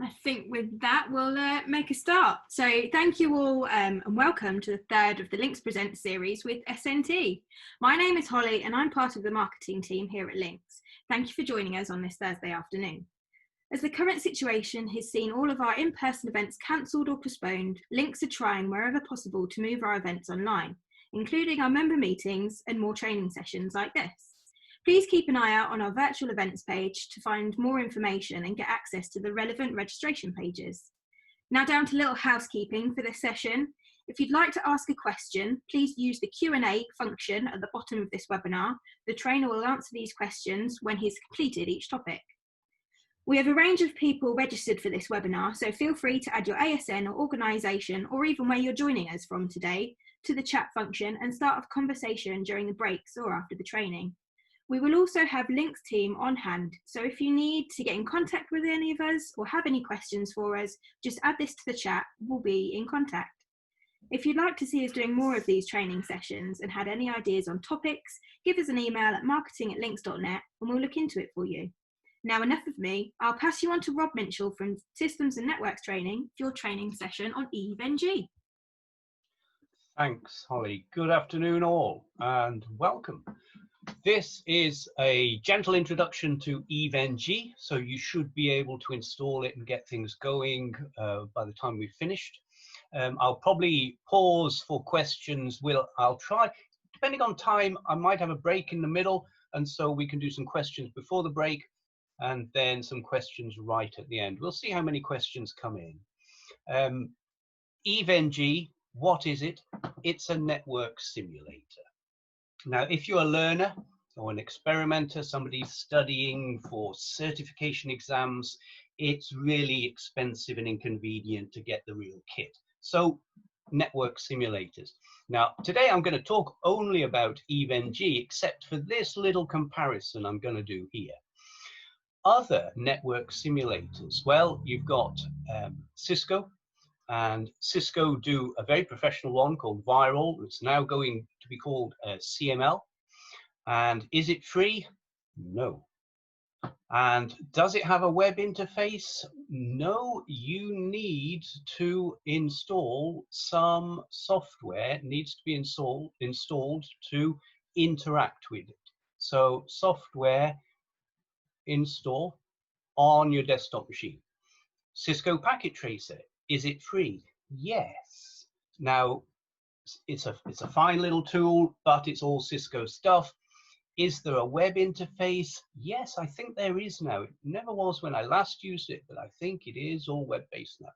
I think with that, we'll make a start. So thank you all and welcome to the third of the LINX Presents series with SNT. My name is Holly and I'm part of the marketing team here at LINX. Thank you for joining us on this Thursday afternoon. As the current situation has seen all of our in-person events cancelled or postponed, LINX are trying wherever possible to move our events online, including our member meetings and more training sessions like this. Please keep an eye out on our virtual events page to find more information and get access to the relevant registration pages. Now down to little housekeeping for this session. If you'd like to ask a question, please use the Q&A function at the bottom of this webinar. The trainer will answer these questions when he's completed each topic. We have a range of people registered for this webinar, so feel free to add your ASN or organisation, or even where you're joining us from today, to the chat function and start a conversation during the breaks or after the training. We will also have LINX team on hand, so if you need to get in contact with any of us or have any questions for us, just add this to the chat, we'll be in contact. If you'd like to see us doing more of these training sessions and had any ideas on topics, give us an email at marketing@linx.net and we'll look into it for you. Now enough of me, I'll pass you on to Rob Minchell from Systems and Networks Training for your training session on EVE-NG. Thanks, Holly. Good afternoon all and welcome. This is a gentle introduction to EVE-NG, so you should be able to install it and get things going by the time we've finished. I'll probably pause for questions. I'll try, depending on time, I might have a break in the middle, and so we can do some questions before the break and then some questions right at the end. We'll see how many questions come in. EVE-NG, what is it? It's a network simulator. Now, if you're a learner or an experimenter, somebody studying for certification exams, it's really expensive and inconvenient to get the real kit. So, network simulators. Now, today I'm going to talk only about EVE-NG, except for this little comparison I'm going to do here. Other network simulators, well, you've got Cisco, and Cisco do a very professional one called Viral. It's now going to be called CML. And is it free? No. And does it have a web interface? No, you need to install some software, needs to be installed to interact with it. So software install on your desktop machine. Cisco Packet Tracer. Is it free? Yes. Now, it's a fine little tool, but it's all Cisco stuff. Is there a web interface? Yes, I think there is now. It never was when I last used it, but I think it is all web-based now.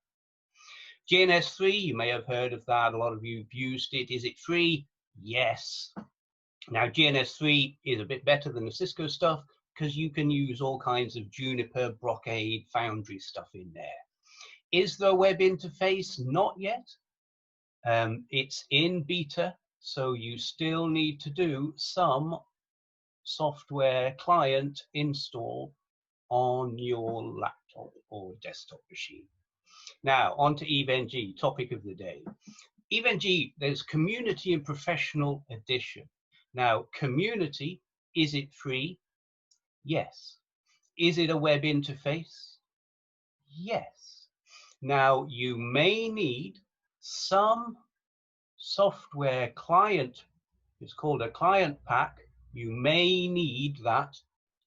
GNS3, you may have heard of that. A lot of you have used it. Is it free? Yes. Now, GNS3 is a bit better than the Cisco stuff because you can use all kinds of Juniper, Brocade, Foundry stuff in there. Is there a web interface? Not yet. It's in beta, so you still need to do some software client install on your laptop or desktop machine. Now, on to EVE-NG, topic of the day. EVE-NG, there's Community and Professional Edition. Now, Community, is it free? Yes. Is it a web interface? Yes. Now, you may need some software client, it's called a client pack. You may need that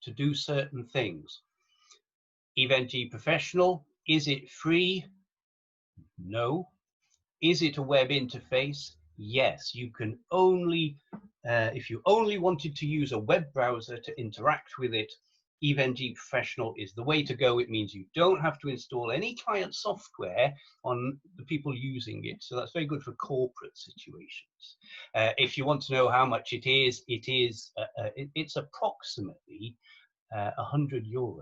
to do certain things. EVE-NG Professional, is it free? No. Is it a web interface? Yes. You can only, if you only wanted to use a web browser to interact with it, EVE-NG Professional is the way to go. It means you don't have to install any client software on the people using it. So that's very good for corporate situations. If you want to know how much it is, it's approximately €100,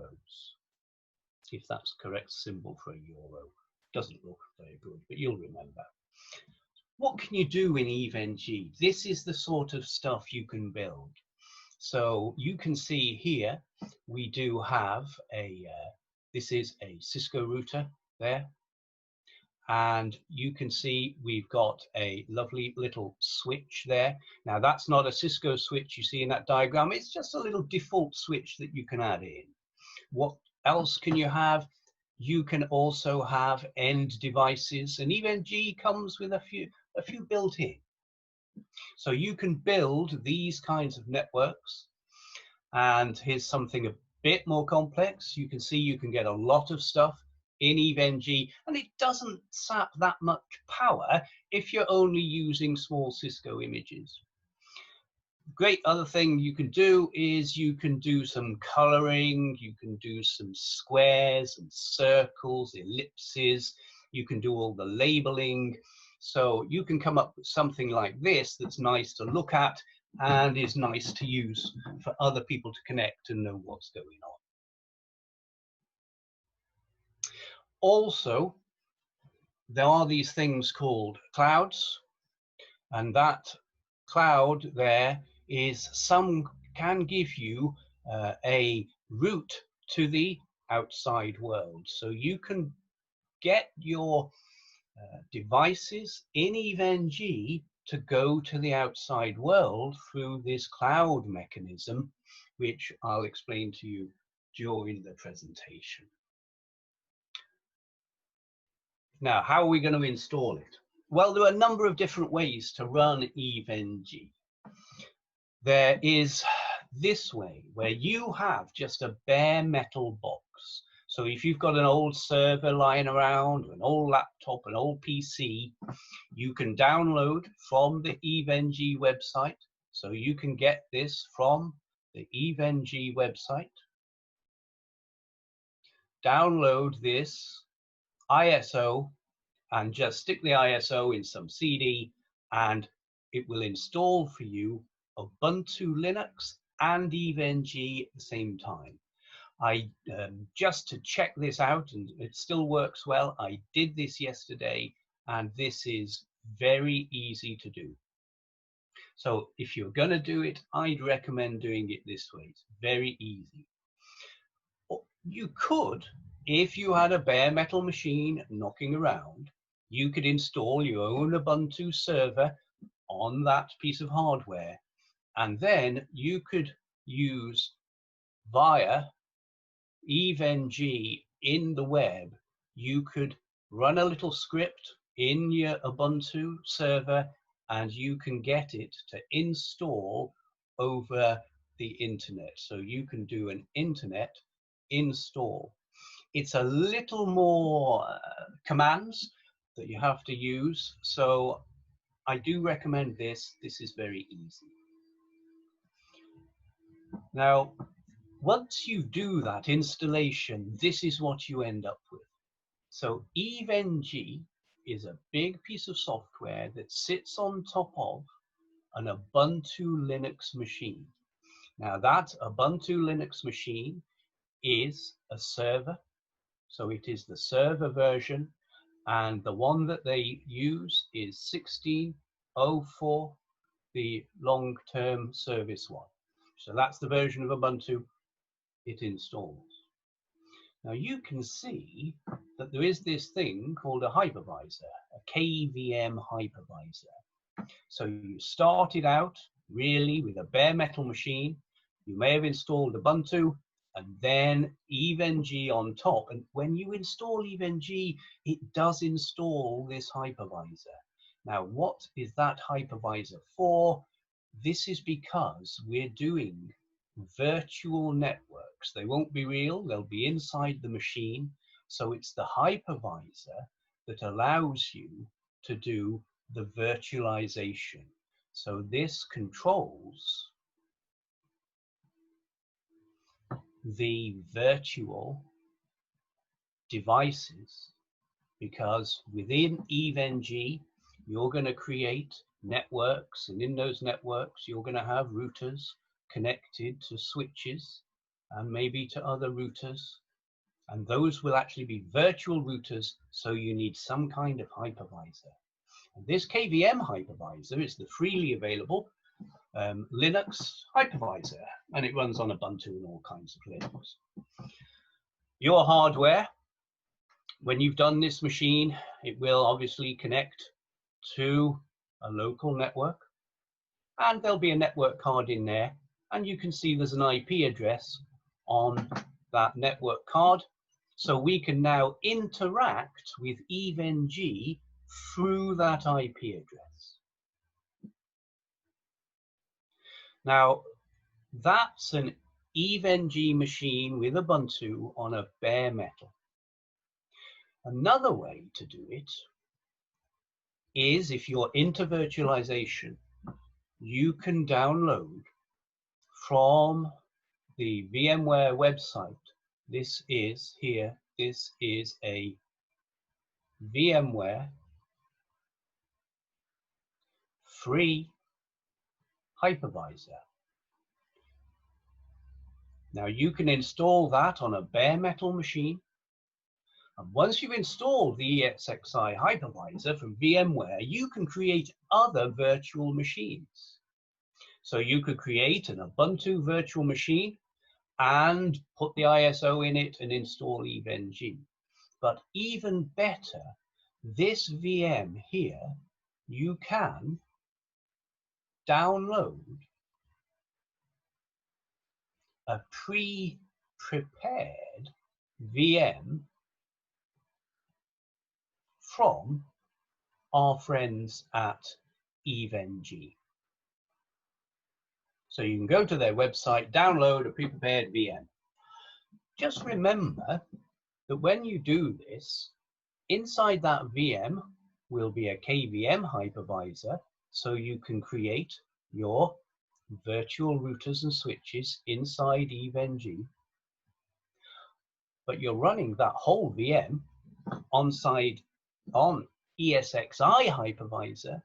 if that's the correct symbol for a euro. Doesn't look very good, but you'll remember. What can you do in EVE-NG? This is the sort of stuff you can build. So you can see here, we do have this is a Cisco router there. And you can see we've got a lovely little switch there. Now that's not a Cisco switch you see in that diagram. It's just a little default switch that you can add in. What else can you have? You can also have end devices, and EVNG comes with a few built in. So you can build these kinds of networks. And here's something a bit more complex. You can see you can get a lot of stuff in EVNG, and it doesn't sap that much power if you're only using small Cisco images. Great other thing you can do is you can do some coloring, you can do some squares and circles, ellipses, you can do all the labeling. So you can come up with something like this that's nice to look at and is nice to use for other people to connect and know what's going on. Also, there are these things called clouds, and that cloud there is can give you a route to the outside world. So you can get your devices in EVNG to go to the outside world through this cloud mechanism, which I'll explain to you during the presentation. Now, how are we going to install it? Well, there are a number of different ways to run EVNG. There is this way, where you have just a bare metal box. So if you've got an old server lying around, an old laptop, an old PC, you can download from the EVNG website. So you can get this from the EVNG website. Download this ISO and just stick the ISO in some CD, and it will install for you Ubuntu Linux and EVNG at the same time. Just to check this out, and it still works well, I did this yesterday, and this is very easy to do. So if you're going to do it, I'd recommend doing it this way. It's very easy. You could, if you had a bare metal machine knocking around, you could install your own Ubuntu server on that piece of hardware, and then you could use via EVNG in the web, you could run a little script in your Ubuntu server, and you can get it to install over the internet. So you can do an internet install. It's a little more commands that you have to use, so I do recommend this. This is very easy. Now, once you do that installation, this is what you end up with. So EVNG is a big piece of software that sits on top of an Ubuntu Linux machine. Now that Ubuntu Linux machine is a server, so it is the server version, and the one that they use is 16.04, the long-term service one. So that's the version of Ubuntu it installs. Now you can see that there is this thing called a hypervisor, a KVM hypervisor. So you started out really with a bare metal machine. You may have installed Ubuntu and then EVNG on top. And when you install EVNG, it does install this hypervisor. Now, what is that hypervisor for? This is because we're doing virtual networks. They won't be real, they'll be inside the machine. So it's the hypervisor that allows you to do the virtualization. So this controls the virtual devices, because within EVNG, you're going to create networks, and in those networks, you're going to have routers connected to switches and maybe to other routers, and those will actually be virtual routers, so you need some kind of hypervisor. And this KVM hypervisor is the freely available Linux hypervisor, and it runs on Ubuntu and all kinds of Linux. Your hardware, when you've done this machine, it will obviously connect to a local network, and there'll be a network card in there, and you can see there's an IP address on that network card. So we can now interact with EVE-NG through that IP address. Now, that's an EVE-NG machine with Ubuntu on a bare metal. Another way to do it is, if you're into virtualization, you can download from the VMware website. This is here, this is a VMware free hypervisor. Now you can install that on a bare metal machine. And once you've installed the ESXi hypervisor from VMware, you can create other virtual machines. So you could create an Ubuntu virtual machine and put the ISO in it and install EVE-NG. But even better, this VM here, you can download a pre-prepared VM from our friends at EVE-NG. So you can go to their website, download a pre-prepared VM. Just remember that when you do this, inside that VM will be a KVM hypervisor, so you can create your virtual routers and switches inside EVE-NG. But you're running that whole VM on ESXi hypervisor.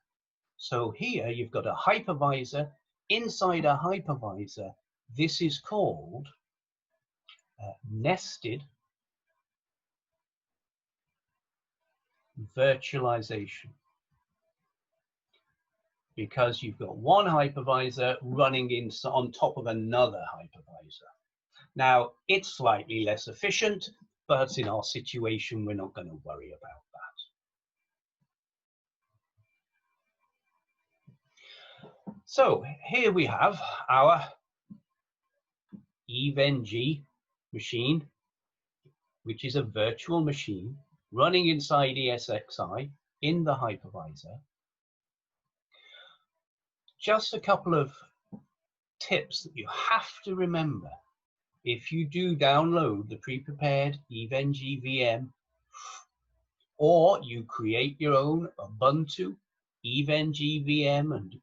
So here you've got a hypervisor inside a hypervisor. This is called nested virtualization, because you've got one hypervisor running on top of another hypervisor. Now, it's slightly less efficient, but in our situation, we're not going to worry about that. So here we have our EVE-NG machine, which is a virtual machine running inside ESXi in the hypervisor. Just a couple of tips that you have to remember. If you do download the pre-prepared EVE-NG VM, or you create your own Ubuntu EVE-NG VM and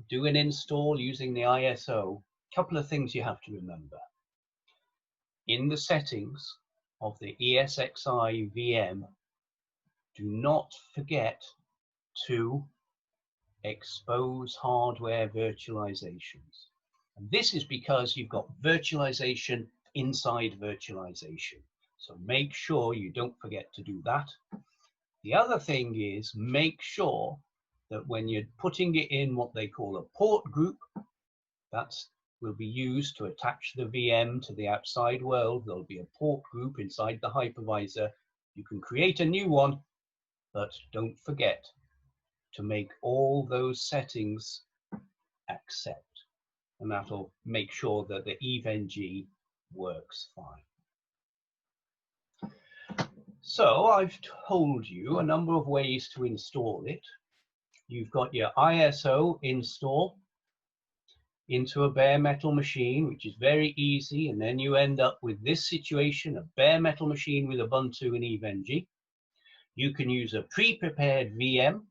do an install using the ISO, a couple of things you have to remember. In the settings of the ESXi VM, do not forget to expose hardware virtualizations. And this is because you've got virtualization inside virtualization. So make sure you don't forget to do that. The other thing is, make sure that when you're putting it in what they call a port group, that will be used to attach the VM to the outside world. There'll be a port group inside the hypervisor. You can create a new one, but don't forget to make all those settings accept. And that'll make sure that the EVE-NG works fine. So I've told you a number of ways to install it. You've got your ISO install into a bare metal machine, which is very easy, and then you end up with this situation, a bare metal machine with Ubuntu and EVE-NG. You can use a pre-prepared VM,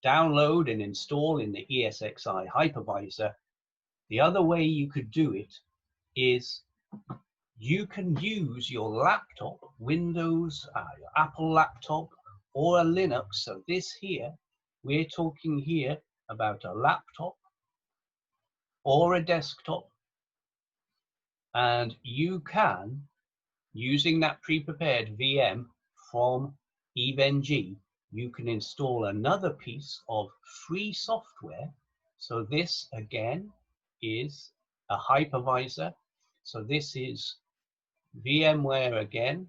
download and install in the ESXi hypervisor. The other way you could do it is you can use your laptop, Windows, your Apple laptop, or a Linux. So this here, we're talking here about a laptop or a desktop. And you can, using that pre-prepared VM from EVE-NG, you can install another piece of free software. So this again is a hypervisor. So this is VMware again,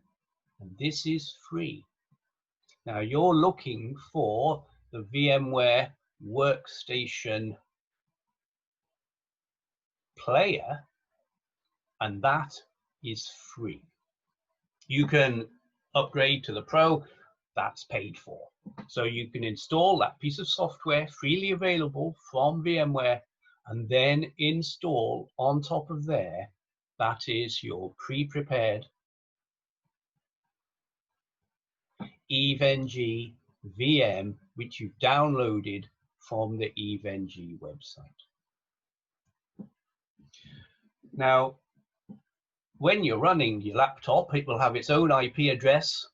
and this is free. Now you're looking for the VMware Workstation Player, and that is free. You can upgrade to the Pro, that's paid for. So you can install that piece of software freely available from VMware and then install on top of there, that is your pre-prepared EVE-NG VM, which you've downloaded from the EVE-NG website. Now, when you're running your laptop, it will have its own IP address,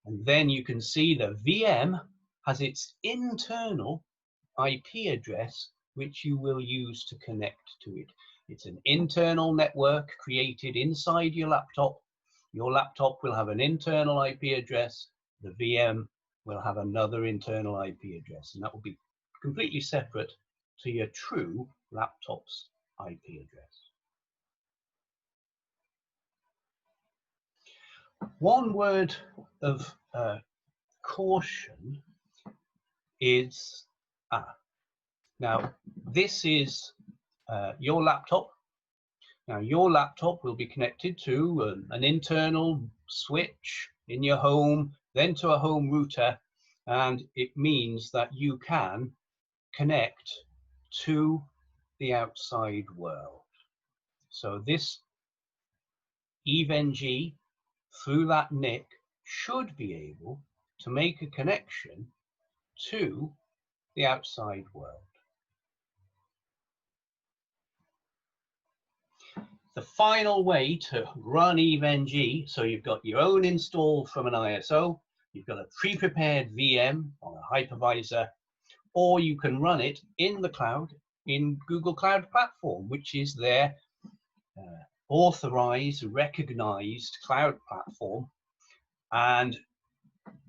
and then you can see the VM has its internal IP address, which you will use to connect to it. It's an internal network created inside your laptop. Your laptop will have an internal IP address. The VM will have another internal IP address, and that will be completely separate to your true laptop's IP address. One word of caution is, now this is your laptop. Now your laptop will be connected to an internal switch in your home, then to a home router, and it means that you can connect to the outside world. So this EVE-NG through that NIC should be able to make a connection to the outside world. The final way to run EVE-NG, so you've got your own install from an ISO, you've got a pre-prepared VM on a hypervisor, or you can run it in the cloud in Google Cloud Platform, which is their authorized, recognized cloud platform. And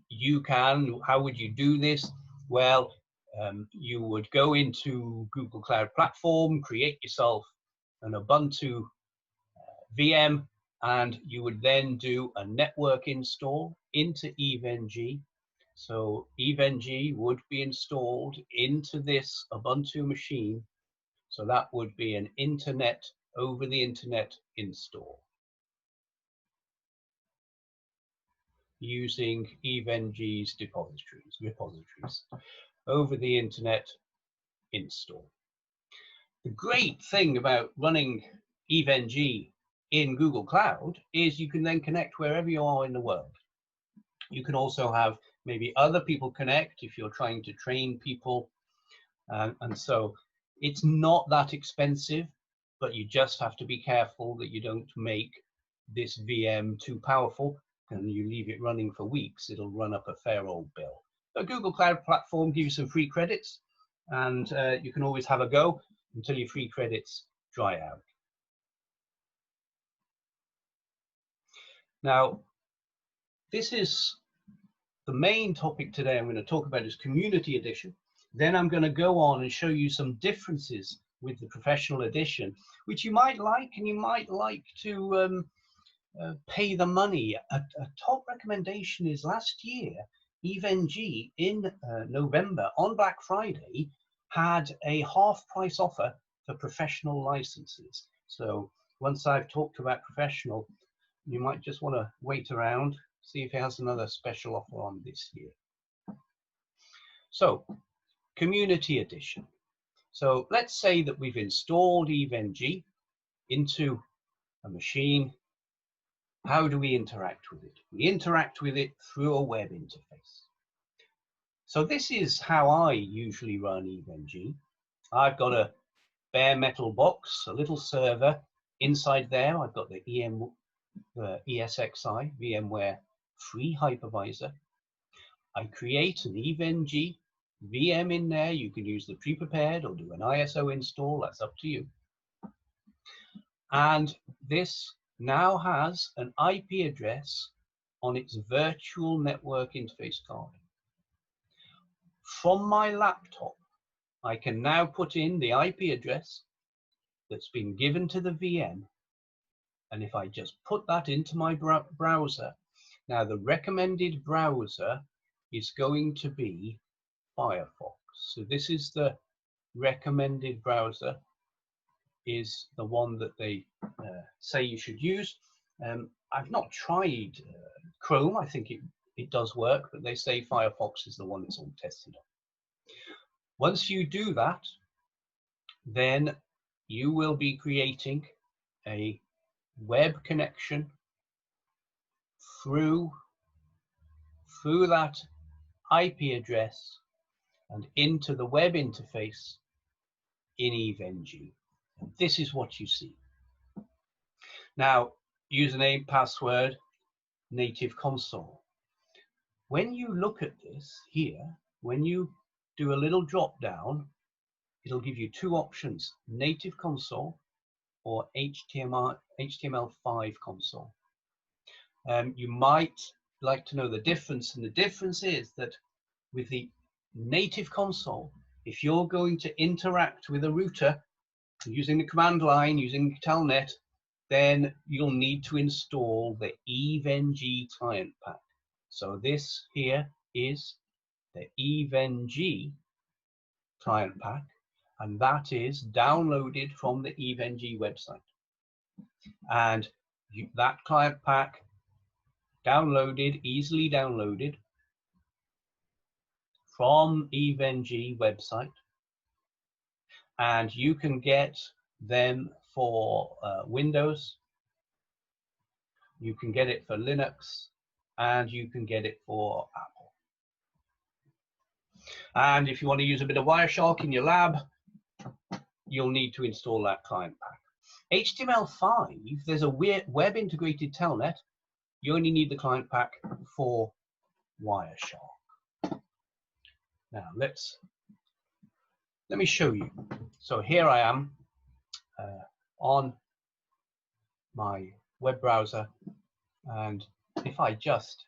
you can, how would you do this? Well, you would go into Google Cloud Platform, create yourself an Ubuntu VM, and you would then do a network install into EVE-NG. So EVE-NG would be installed into this Ubuntu machine. So that would be an internet, over the internet install using EVE-NG's repositories, over the internet install. The great thing about running EVE-NG in Google Cloud is you can then connect wherever you are in the world. You can also have maybe other people connect if you're trying to train people. And so it's not that expensive, but you just have to be careful that you don't make this VM too powerful and you leave it running for weeks. It'll run up a fair old bill. But Google Cloud Platform gives you some free credits, and you can always have a go until your free credits dry out. Now, this is the main topic today I'm going to talk about is Community Edition. Then I'm going to go on and show you some differences with the Professional Edition, which you might like, and you might like to pay the money. A top recommendation is last year, EVE-NG in November on Black Friday had a half price offer for professional licenses. So once I've talked about professional, you might just want to wait around, see if it has another special offer on this year. So, Community Edition. So let's say that we've installed EVE-NG into a machine. How do we interact with it? We interact with it through a web interface. So this is how I usually run EVE-NG. I've got a bare metal box, a little server. Inside there, I've got the ESXi, VMware free hypervisor. I create an EVE-NG VM in there. You can use the pre-prepared or do an ISO install, that's up to you. And this now has an IP address on its virtual network interface card. From my laptop, I can now put in the IP address that's been given to the VM. And if I just put that into my browser, now the recommended browser is going to be Firefox. So this is the recommended browser, is the one that they say you should use. I've not tried Chrome. I think it does work, but they say Firefox is the one that's all tested on. Once you do that, then you will be creating a web connection through that IP address and into the web interface in EVE-NG. This is what you see. Now, username, password, native console. When you look at this here, when you do a little drop down, it'll give you two options, native console or HTML5 console. You might like to know the difference, and the difference is that with the native console, if you're going to interact with a router using the command line, using Telnet, then you'll need to install the EVE-NG client pack. So this here is the EVE-NG client pack, and that is downloaded from the EVE-NG website. And that client pack downloaded, easily downloaded from EVE-NG website, and you can get them for Windows, you can get it for Linux, and you can get it for Apple. And if you want to use a bit of Wireshark in your lab, you'll need to install that client pack. HTML5, there's a web integrated telnet. You only need the client pack for Wireshark. Now let me show you. So here I am on my web browser, and if I just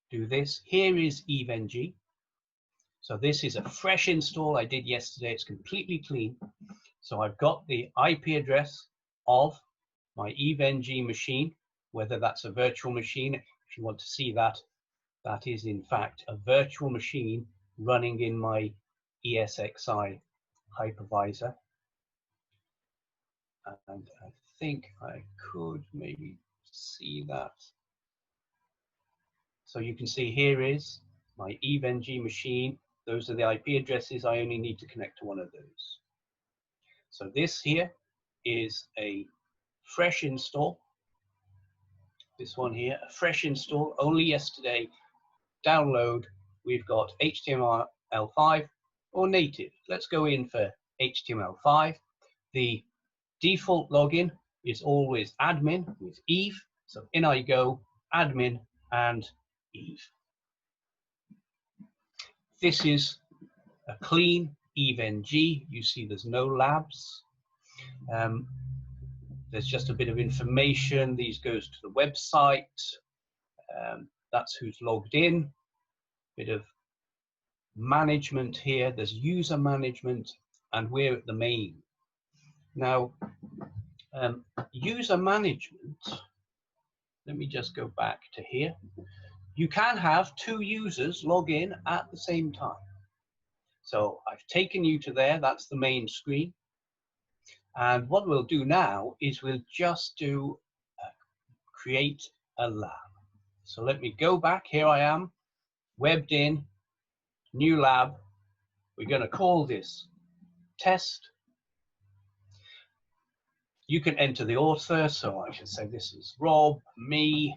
do this, here is EVE-NG. So this is a fresh install I did yesterday. It's completely clean. So I've got the IP address of my EVE-NG machine, whether that's a virtual machine. If you want to see that, that is in fact a virtual machine running in my ESXi hypervisor. And I think I could maybe see that. So you can see here is my EVE-NG machine. Those are the IP addresses. I only need to connect to one of those. So this here is a fresh install. This one here, a fresh install, only yesterday. Download, we've got HTML5 or native. Let's go in for HTML5. The default login is always admin with Eve. So in I go, admin and Eve. This is a clean EVE-NG. You see there's no labs. There's just a bit of information. These goes to the website. That's who's logged in. Bit of management here. There's user management, and we're at the main. Now, user management, let me just go back to here. You can have two users log in at the same time. So I've taken you to there, that's the main screen. And what we'll do now is we'll just do create a lab. So let me go back, here I am, webbed in, new lab. We're going to call this test. You can enter the author, so I can say this is Rob, me,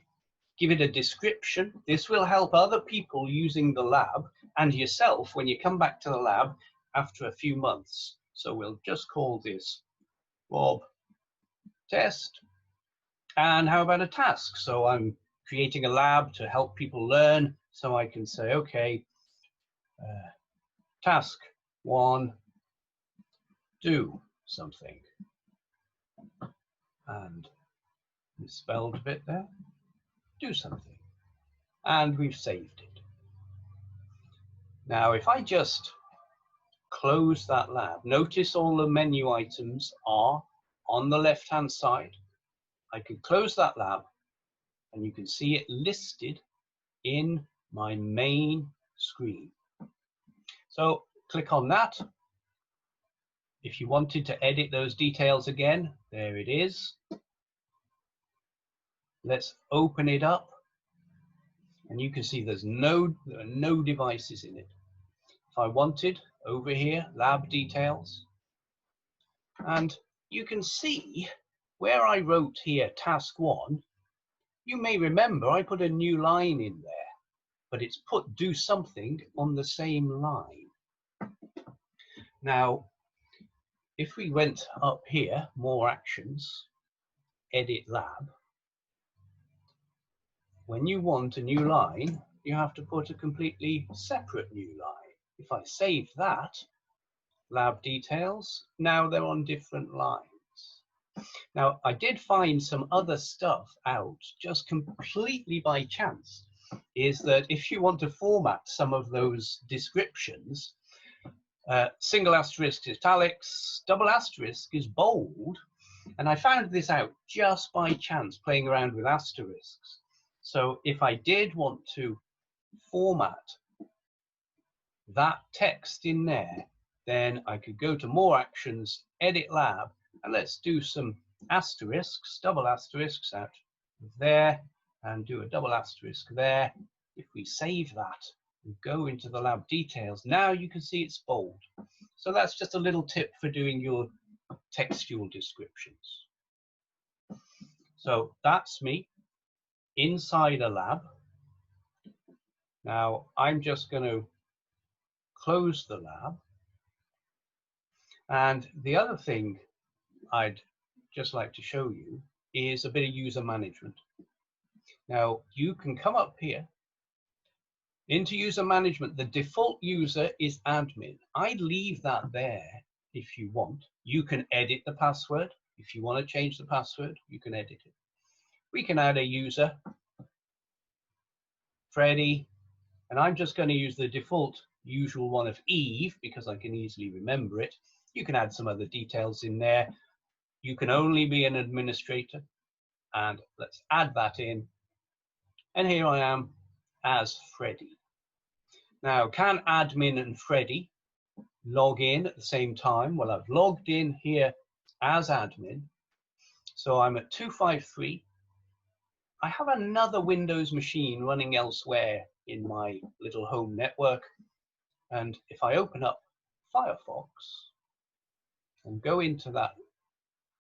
give it a description. This will help other people using the lab and yourself when you come back to the lab after a few months. So we'll just call this Rob test. And how about a task? So I'm creating a lab to help people learn. So I can say, okay, task 1, do something. And misspelled a bit there. Do something. And we've saved it. Now, if I just close that lab, notice all the menu items are on the left-hand side. I can close that lab, and you can see it listed in my main screen. So click on that. If you wanted to edit those details again, there it is. Let's open it up, and you can see there are no devices in it. If I wanted, over here, lab details, and you can see where I wrote here task 1, you may remember I put a new line in there, but it's put do something on the same line. Now, if we went up here, more actions, edit lab, when you want a new line, you have to put a completely separate new line. If I save that, lab details, now they're on different lines. Now, I did find some other stuff out just completely by chance, is that if you want to format some of those descriptions, single asterisk is italics, double asterisk is bold, and I found this out just by chance playing around with asterisks. So if I did want to format that text in there, then I could go to more actions, edit lab, and let's do some asterisks, double asterisks out there, and do a double asterisk there. If we save that and go into the lab details, now you can see it's bold. So that's just a little tip for doing your textual descriptions. So that's me inside a lab. Now I'm just going to close the lab. And the other thing I'd just like to show you is a bit of user management. Now you can come up here into user management. The default user is admin. I'd leave that there if you want. You can edit the password. If you want to change the password, you can edit it. We can add a user, Freddie, and I'm just going to use the default usual one of Eve because I can easily remember it. You can add some other details in there. You can only be an administrator, and let's add that in. And here I am as Freddie. Now, can admin and Freddie log in at the same time? Well, I've logged in here as admin. So I'm at 253. I have another Windows machine running elsewhere in my little home network. And if I open up Firefox and go into that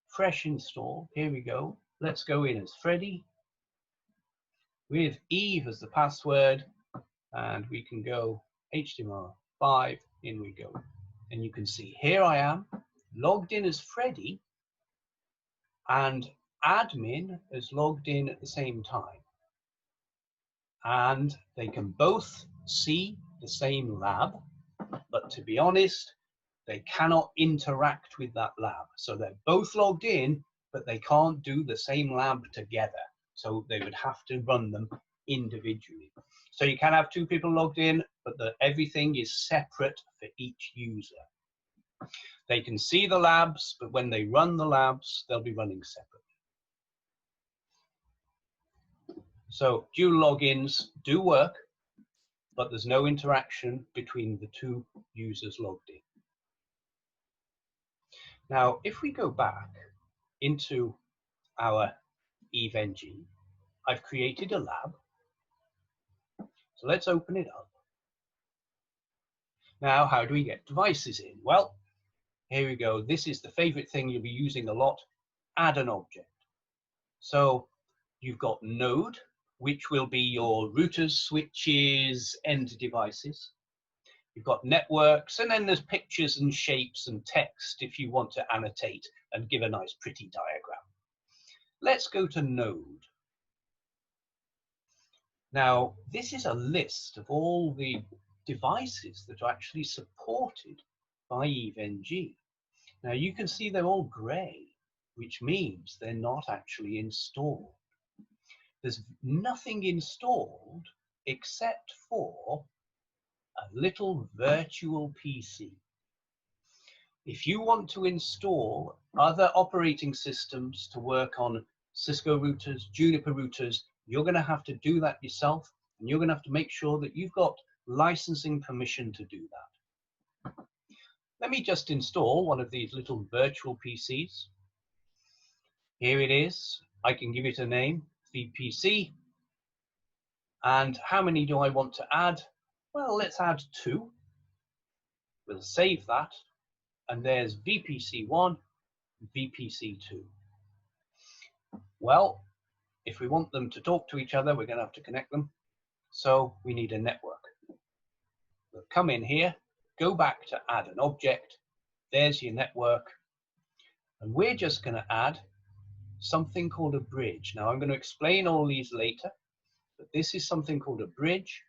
fresh install, here we go. Let's go in as Freddie with Eve as the password, and we can go HTML5, in we go. And you can see here I am logged in as Freddie, and admin is logged in at the same time. And they can both see the same lab, but to be honest, they cannot interact with that lab. So they're both logged in, but they can't do the same lab together. So they would have to run them individually. So you can have two people logged in, but everything is separate for each user. They can see the labs, but when they run the labs, they'll be running separately. So dual logins do work, but there's no interaction between the two users logged in. Now, if we go back into our EveNG, I've created a lab. So let's open it up. Now, how do we get devices in? Well, here we go. This is the favorite thing you'll be using a lot, add an object. So you've got node, which will be your routers, switches, end devices. You've got networks, and then there's pictures and shapes and text if you want to annotate and give a nice pretty diagram. Let's go to node. Now, this is a list of all the devices that are actually supported by EveNG. Now, you can see they're all gray, which means they're not actually installed. There's nothing installed except for a little virtual PC. If you want to install other operating systems to work on Cisco routers, Juniper routers, you're going to have to do that yourself, and you're going to have to make sure that you've got licensing permission to do that. Let me just install one of these little virtual PCs. Here it is. I can give it a name, VPC. And how many do I want to add? Well, let's add 2. We'll save that. And there's VPC1, VPC2. Well, if we want them to talk to each other, we're going to have to connect them. So we need a network. We'll come in here, go back to add an object. There's your network. And we're just going to add something called a bridge. Now I'm going to explain all these later, but this is something called a bridge,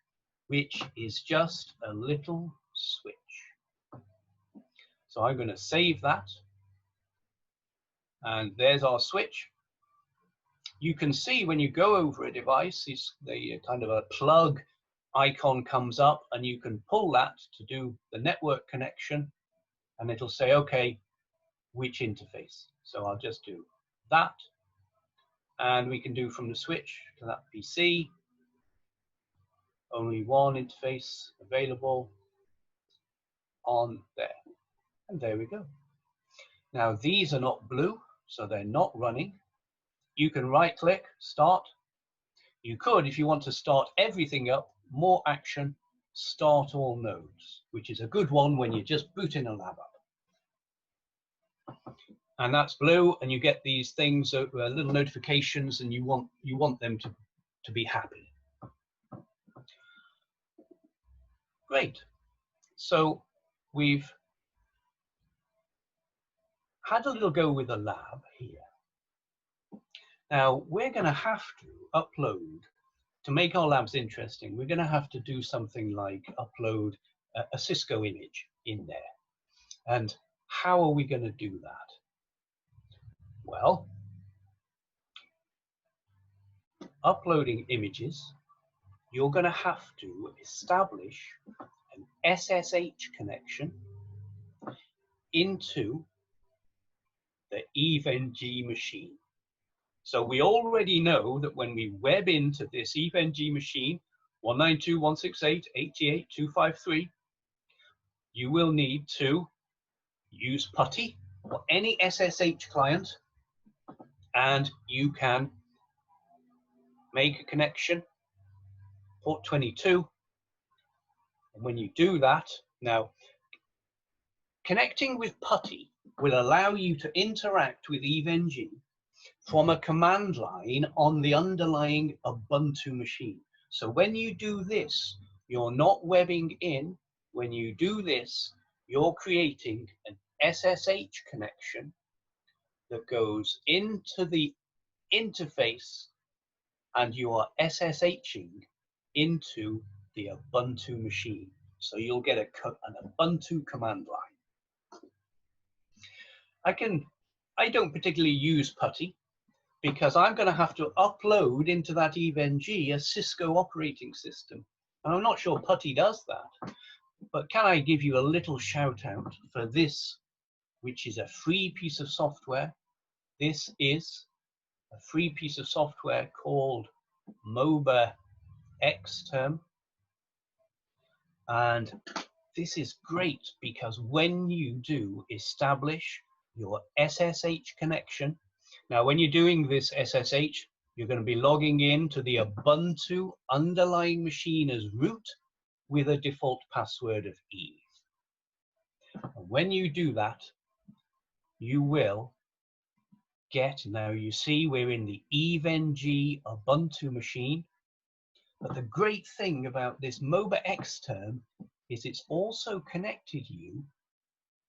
which is just a little switch. So I'm going to save that. And there's our switch. You can see when you go over a device, the kind of a plug icon comes up, and you can pull that to do the network connection, and it'll say, okay, which interface. So I'll just do that, and we can do from the switch to that PC, only one interface available on there, and there we go. Now these are not blue, so they're not running. You can right click, start. You could, if you want to start everything up, more action, start all nodes, which is a good one when you're just booting a lab up. And that's blue, and you get these things, little notifications, and you want them to be happy. Great. So we've had a little go with the lab here. Now we're going to have to upload, to make our labs interesting, we're going to have to do something like upload a Cisco image in there. And how are we going to do that? Well, uploading images, you're going to have to establish an SSH connection into the EVE-NG machine. So we already know that when we web into this EVE-NG machine, 192.168.88.253, you will need to use PuTTY or any SSH client, and you can make a connection, port 22. And when you do that, now connecting with PuTTY will allow you to interact with EVE-NG from a command line on the underlying Ubuntu machine. So when you do this, you're not webbing in. When you do this, you're creating an SSH connection that goes into the interface, and you are SSHing into the Ubuntu machine. So you'll get an Ubuntu command line. I don't particularly use PuTTY, because I'm going to have to upload into that EVE-NG a Cisco operating system. And I'm not sure PuTTY does that, but can I give you a little shout out for this, which is a free piece of software. This is a free piece of software called MOBA Xterm. And this is great because when you do establish your SSH connection, now, when you're doing this SSH, you're going to be logging in to the Ubuntu underlying machine as root with a default password of Eve. And when you do that, you will get, now you see we're in the EVE-NG Ubuntu machine. But the great thing about this MOBA Xterm is it's also connected you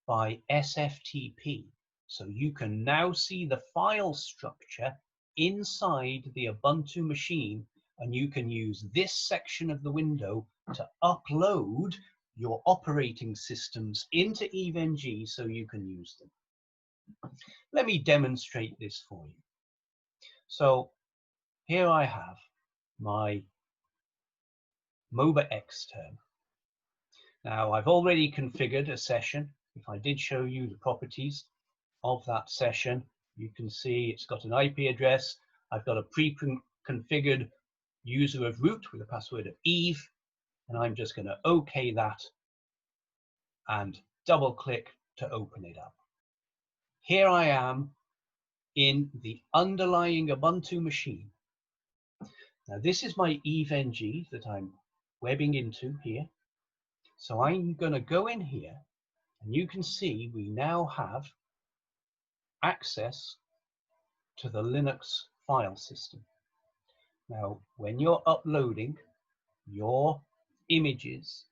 by SFTP. So you can now see the file structure inside the Ubuntu machine, and you can use this section of the window to upload your operating systems into EVE-NG so you can use them. Let me demonstrate this for you. So here I have my MOBA Xterm. Now I've already configured a session. If I did show you the properties of that session, you can see it's got an IP address. I've got a pre-configured user of root with a password of Eve, and I'm just going to OK that and double click to open it up. Here I am in the underlying Ubuntu machine. Now this is my EVE-NG that I'm webbing into here. So I'm going to go in here, and you can see we now have access to the Linux file system. Now, when you're uploading your images,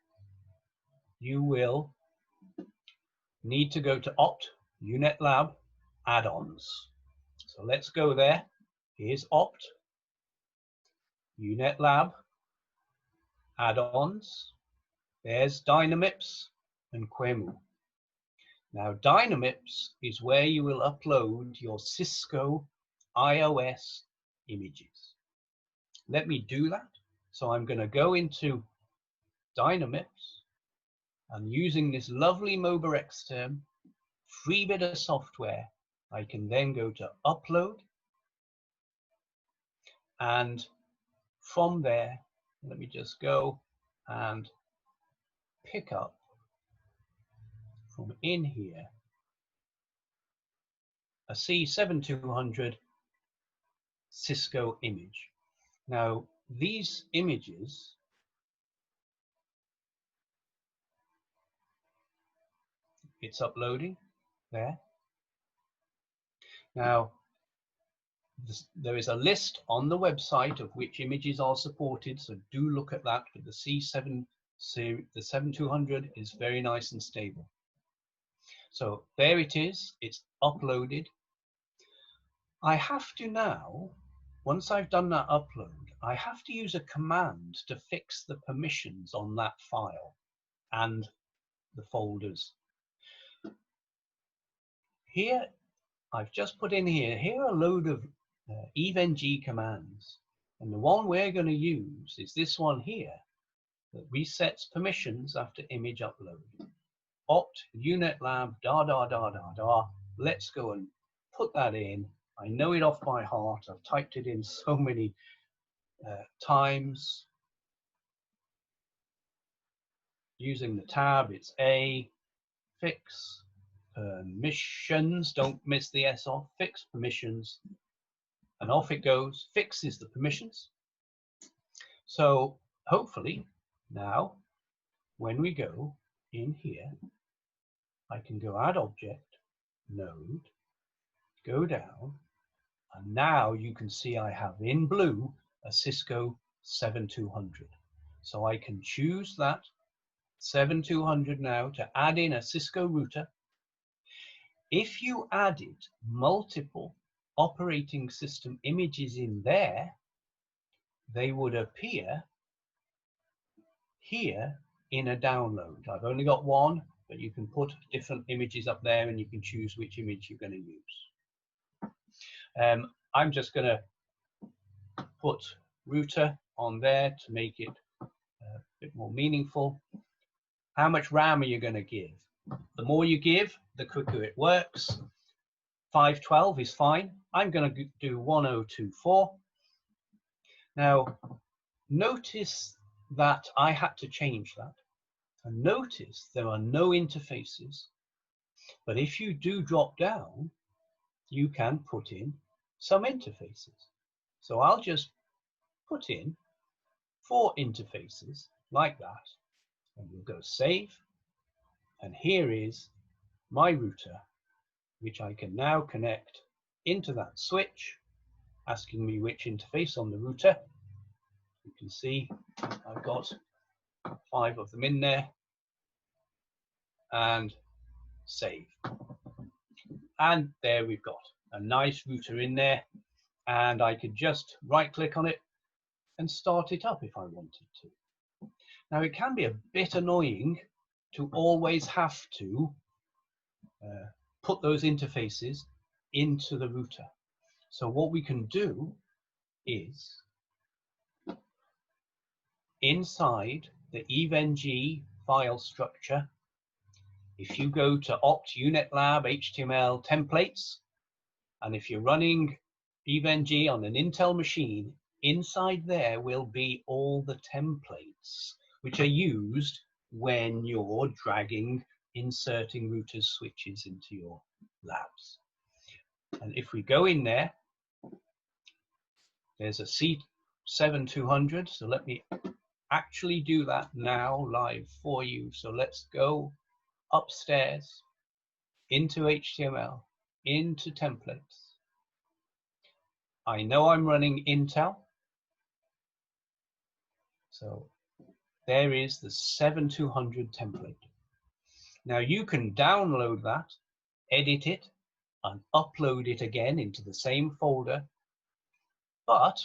you will need to go to opt UNetLab add-ons. So let's go there. Here's opt UNetLab add-ons. There's Dynamips and Quemu. Now, Dynamips is where you will upload your Cisco iOS images. Let me do that. So I'm going to go into Dynamips, and using this lovely MobaX term, free bit of software, I can then go to upload, and from there, let me just go and pick up from in here a C7200 Cisco image. Now, these images it's uploading there. Now, there is a list on the website of which images are supported, so do look at that. But the C7 series, the 7200 is very nice and stable. So there it is, it's uploaded. I have to now, once I've done that upload, I have to use a command to fix the permissions on that file and the folders. Here, I've just put in here are a load of EVE-NG commands. And the one we're going to use is this one here that resets permissions after image upload. Opt UNetLab da. Let's go and put that in. I know it off by heart. I've typed it in so many times. Using the tab, it's A, fix permissions, don't miss the S off, fix permissions, and off it goes, fixes the permissions. So hopefully now, when we go in here, I can go add object, node, go down, and now you can see I have in blue a Cisco 7200. So I can choose that 7200 now to add in a Cisco router. If you added multiple operating system images in there, they would appear here in a download. I've only got one, but you can put different images up there and you can choose which image you're going to use. I'm just going to put router on there to make it a bit more meaningful. How much RAM are you going to give? The more you give, the quicker it works. 512 is fine. I'm going to do 1024. Now, notice that I had to change that. And notice there are no interfaces. But if you do drop down, you can put in some interfaces. So I'll just put in 4 interfaces like that. And we'll go save. And here is my router, which I can now connect into that switch, asking me which interface on the router. You can see I've got 5 of them in there, and save. And there we've got a nice router in there, and I could just right click on it and start it up if I wanted to. Now, it can be a bit annoying to always have to put those interfaces into the router. So what we can do is, inside the EVE-NG file structure, if you go to opt UNetLab HTML templates, and if you're running EVE-NG on an Intel machine, inside there will be all the templates which are used when you're dragging, inserting routers, switches into your labs. And if we go in there, there's a 7200. So let me actually do that now live for you. So let's go upstairs into HTML, into templates. I know I'm running Intel. So there is the 7200 template. Now you can download that, edit it, and upload it again into the same folder. But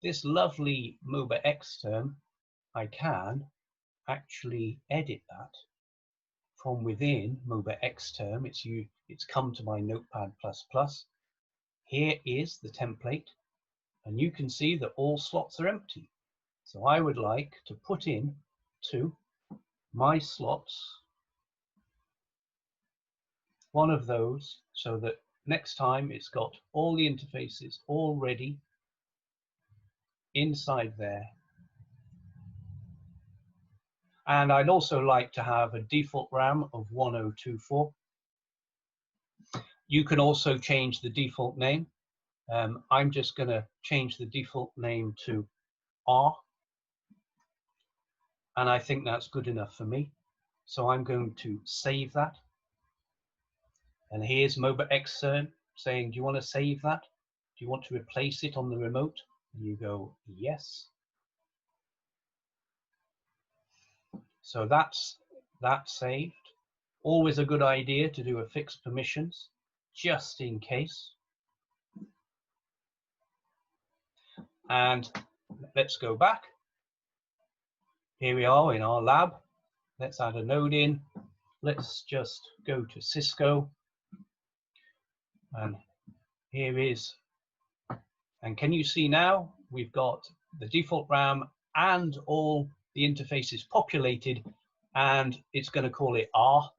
this lovely MOBA Xterm, I can actually edit that from within MOBA Xterm. It's come to my Notepad++. Here is the template, and you can see that all slots are empty. So I would like to put in to my slots one of those, so that next time it's got all the interfaces already inside there. And I'd also like to have a default RAM of 1024. You can also change the default name. I'm just going to change the default name to R, and I think that's good enough for me. So I'm going to save that. And here's MOBA Xterm saying, do you want to save that? Do you want to replace it on the remote? And you go, yes. So that's saved. Always a good idea to do a fixed permissions, just in case. And let's go back. Here we are in our lab. Let's add a node in. Let's just go to Cisco. And here is, and can you see now, we've got the default RAM and all the interfaces populated, and it's going to call it R.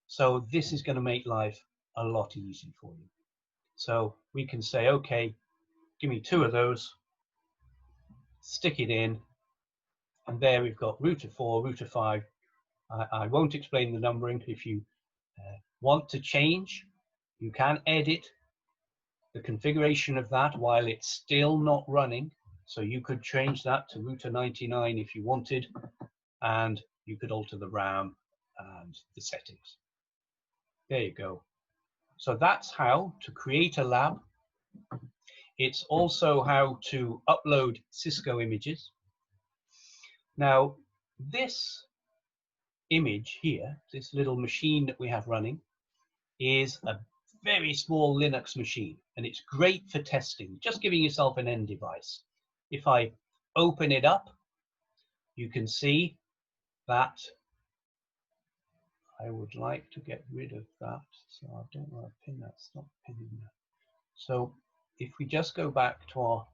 So this is going to make life a lot easier for you. So we can say, okay, give me 2 of those, stick it in, and there we've got router 4, router 5. I won't explain the numbering. If you want to change, you can edit the configuration of that while it's still not running. So you could change that to router 99 if you wanted, and you could alter the RAM and the settings. There you go. So that's how to create a lab. It's also how to upload Cisco images. Now, this image here, this little machine that we have running, is a very small Linux machine, and it's great for testing, just giving yourself an end device. If I open it up, you can see that I would like to get rid of that. So I don't want to pin that, stop pinning that. So if we just go back to our,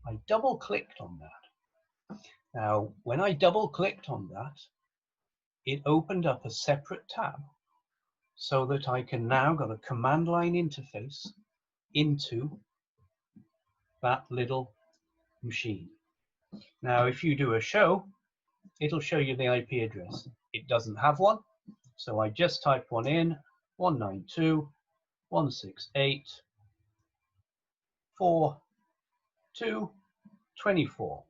I double clicked on that. Now, when I double clicked on that, it opened up a separate tab so that I can now got a command line interface into that little machine. Now, if you do a show, it'll show you the IP address. It doesn't have one, so I just type one in, 192.168.4.2.24.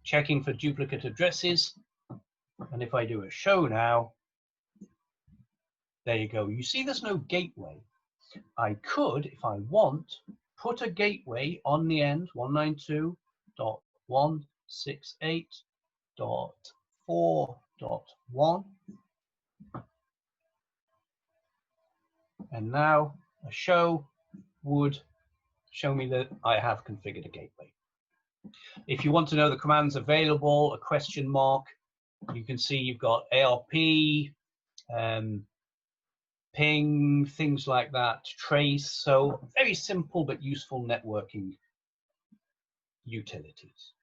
Checking for duplicate addresses, and if I do a show now, there you go. You see there's no gateway. I could, if I want, put a gateway on the end, 192.168.4.1, and now a show would show me that I have configured a gateway. If you want to know the commands available, a question mark, you can see you've got ARP, ping, things like that, trace. So very simple but useful networking utilities.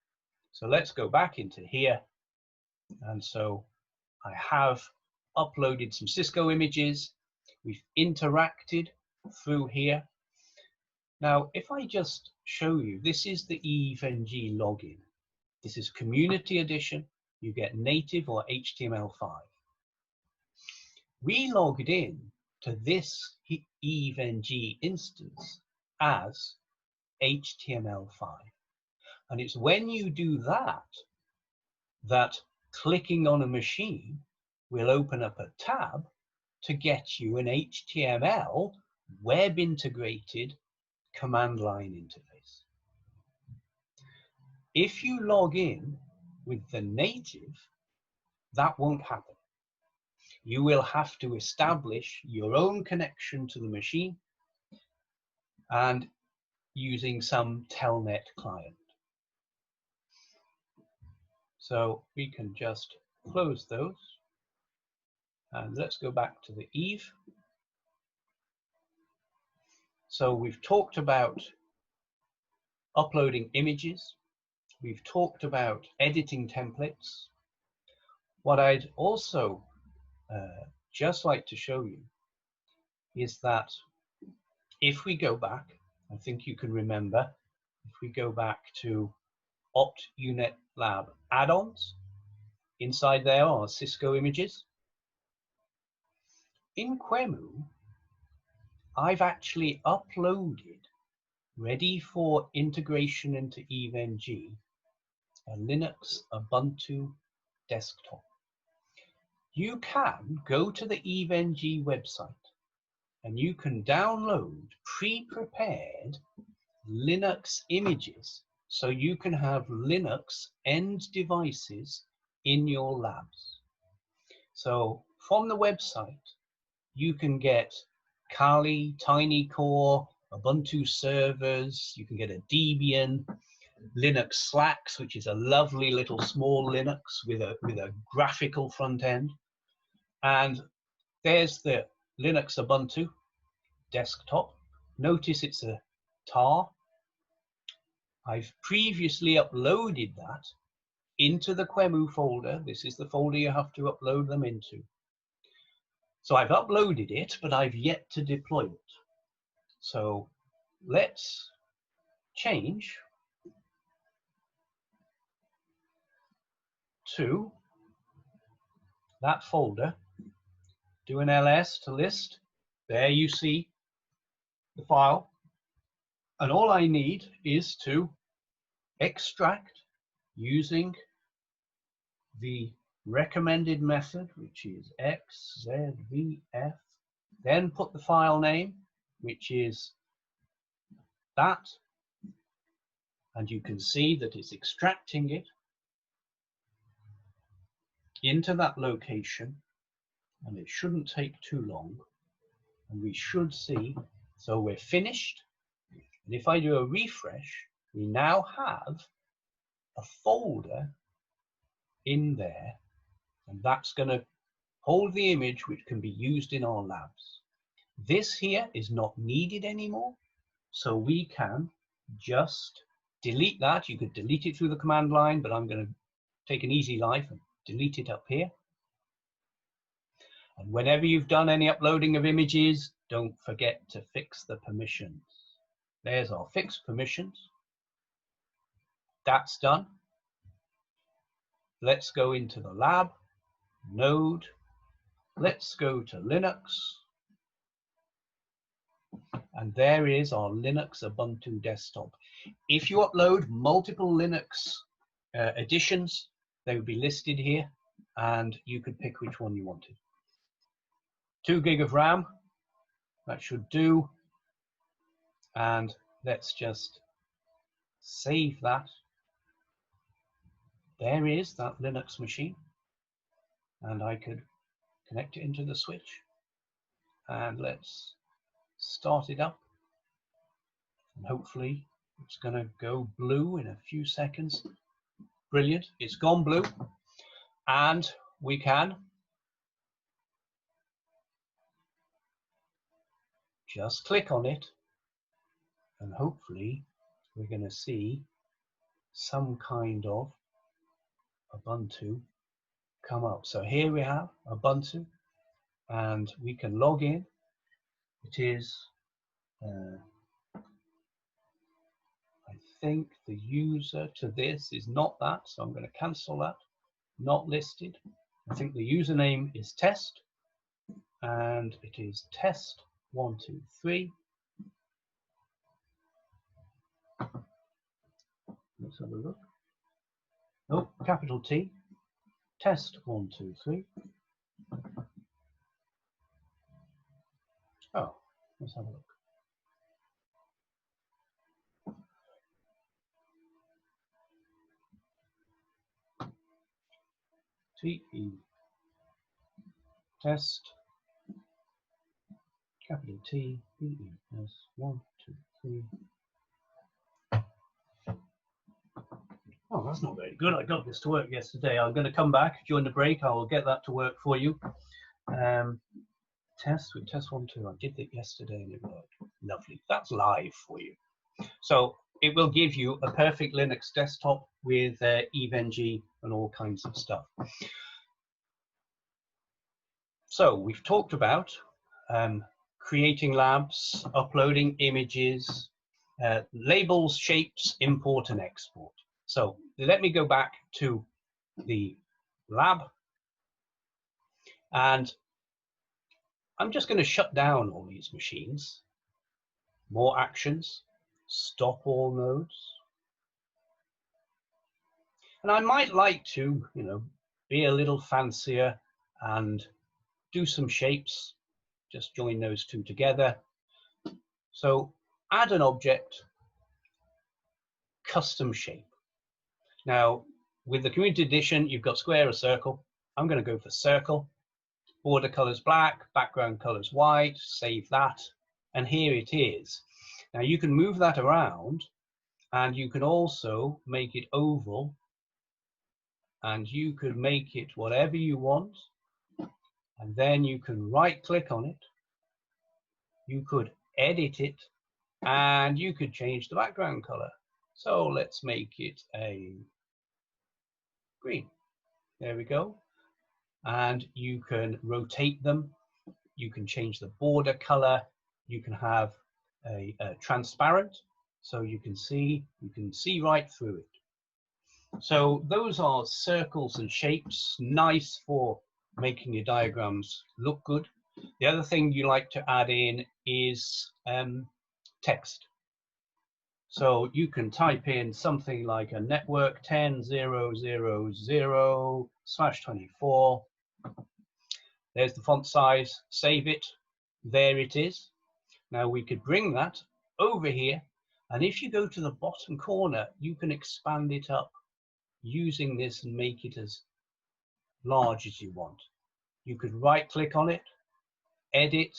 So let's go back into here. And so I have uploaded some Cisco images. We've interacted through here. Now, if I just show you, this is the EVE-NG login. This is Community Edition. You get native or HTML5. We logged in to this EVE-NG instance as HTML5. And it's when you do that, that clicking on a machine will open up a tab to get you an HTML web integrated command line interface. If you log in with the native, that won't happen. You will have to establish your own connection to the machine and using some telnet client. So we can just close those and let's go back to the Eve. So we've talked about uploading images. We've talked about editing templates. What I'd also just like to show you is that if we go back, I think you can remember, if we go back to Opt Unit Lab add-ons, inside there are Cisco images. In Quemu, I've actually uploaded, ready for integration into EVE-NG, a Linux Ubuntu desktop. You can go to the EVE-NG website and you can download pre-prepared Linux images so you can have Linux end devices in your labs. So from the website, you can get Kali, TinyCore, Ubuntu servers, you can get a Debian, Linux Slacks, which is a lovely little small Linux with a graphical front end. And there's the Linux Ubuntu desktop. Notice it's a tar. I've previously uploaded that into the Quemu folder. This is the folder you have to upload them into. So I've uploaded it, but I've yet to deploy it. So let's change to that folder, do an ls to list. There you see the file. And all I need is to extract using the recommended method, which is xzvf, then put the file name, which is that, and you can see that it's extracting it into that location, and it shouldn't take too long, and we should see, so we're finished. And if I do a refresh, we now have a folder in there, and that's going to hold the image which can be used in our labs. This here is not needed anymore, so we can just delete that. You could delete it through the command line, but I'm going to take an easy life and delete it up here. And whenever you've done any uploading of images, don't forget to fix the permissions. There's our fixed permissions. That's done. Let's go into the lab, node. Let's go to Linux. And there is our Linux Ubuntu desktop. If you upload multiple Linux editions, they would be listed here, and you could pick which one you wanted. 2 gig of RAM, that should do. And let's just save that. There is that Linux machine, and I could connect it into the switch. And let's start it up. And hopefully it's going to go blue in a few seconds. Brilliant, it's gone blue. And we can just click on it, and hopefully we're going to see some kind of Ubuntu come up. So here we have Ubuntu, and we can log in. It is, I think the user to this is not that, so I'm going to cancel that. Not listed. I think the username is test, and it is test123. Let's have a look. Oh, capital T. Test 1, 2, 3. Oh, let's have a look. T-E. Test. Capital T, E-E-S, 1, 2, 3. Oh, that's not very good. I got this to work yesterday. I'm going to come back during the break. I will get that to work for you. Test with test 1, 2. I did it yesterday and it worked. Lovely. That's live for you. So it will give you a perfect Linux desktop with EVE-NG and all kinds of stuff. So we've talked about creating labs, uploading images, labels, shapes, import and export. So let me go back to the lab, and I'm just going to shut down all these machines. More actions, stop all nodes. And I might like to, be a little fancier and do some shapes. Just join those two together. So add an object, custom shape. Now, with the community edition, you've got square or circle. I'm going to go for circle. Border colors black, background colors white, save that. And here it is. Now you can move that around, and you can also make it oval, and you could make it whatever you want. And then you can right click on it. You could edit it, and you could change the background color. So let's make it a green. There we go. And you can rotate them. You can change the border color. You can have a transparent, so you can see right through it. So those are circles and shapes, nice for making your diagrams look good. The other thing you like to add in is text. So you can type in something like a network 10.0.0.0/24. There's the font size, save it, there it is. Now we could bring that over here, and if you go to the bottom corner, you can expand it up using this and make it as large as you want. You could right click on it, edit,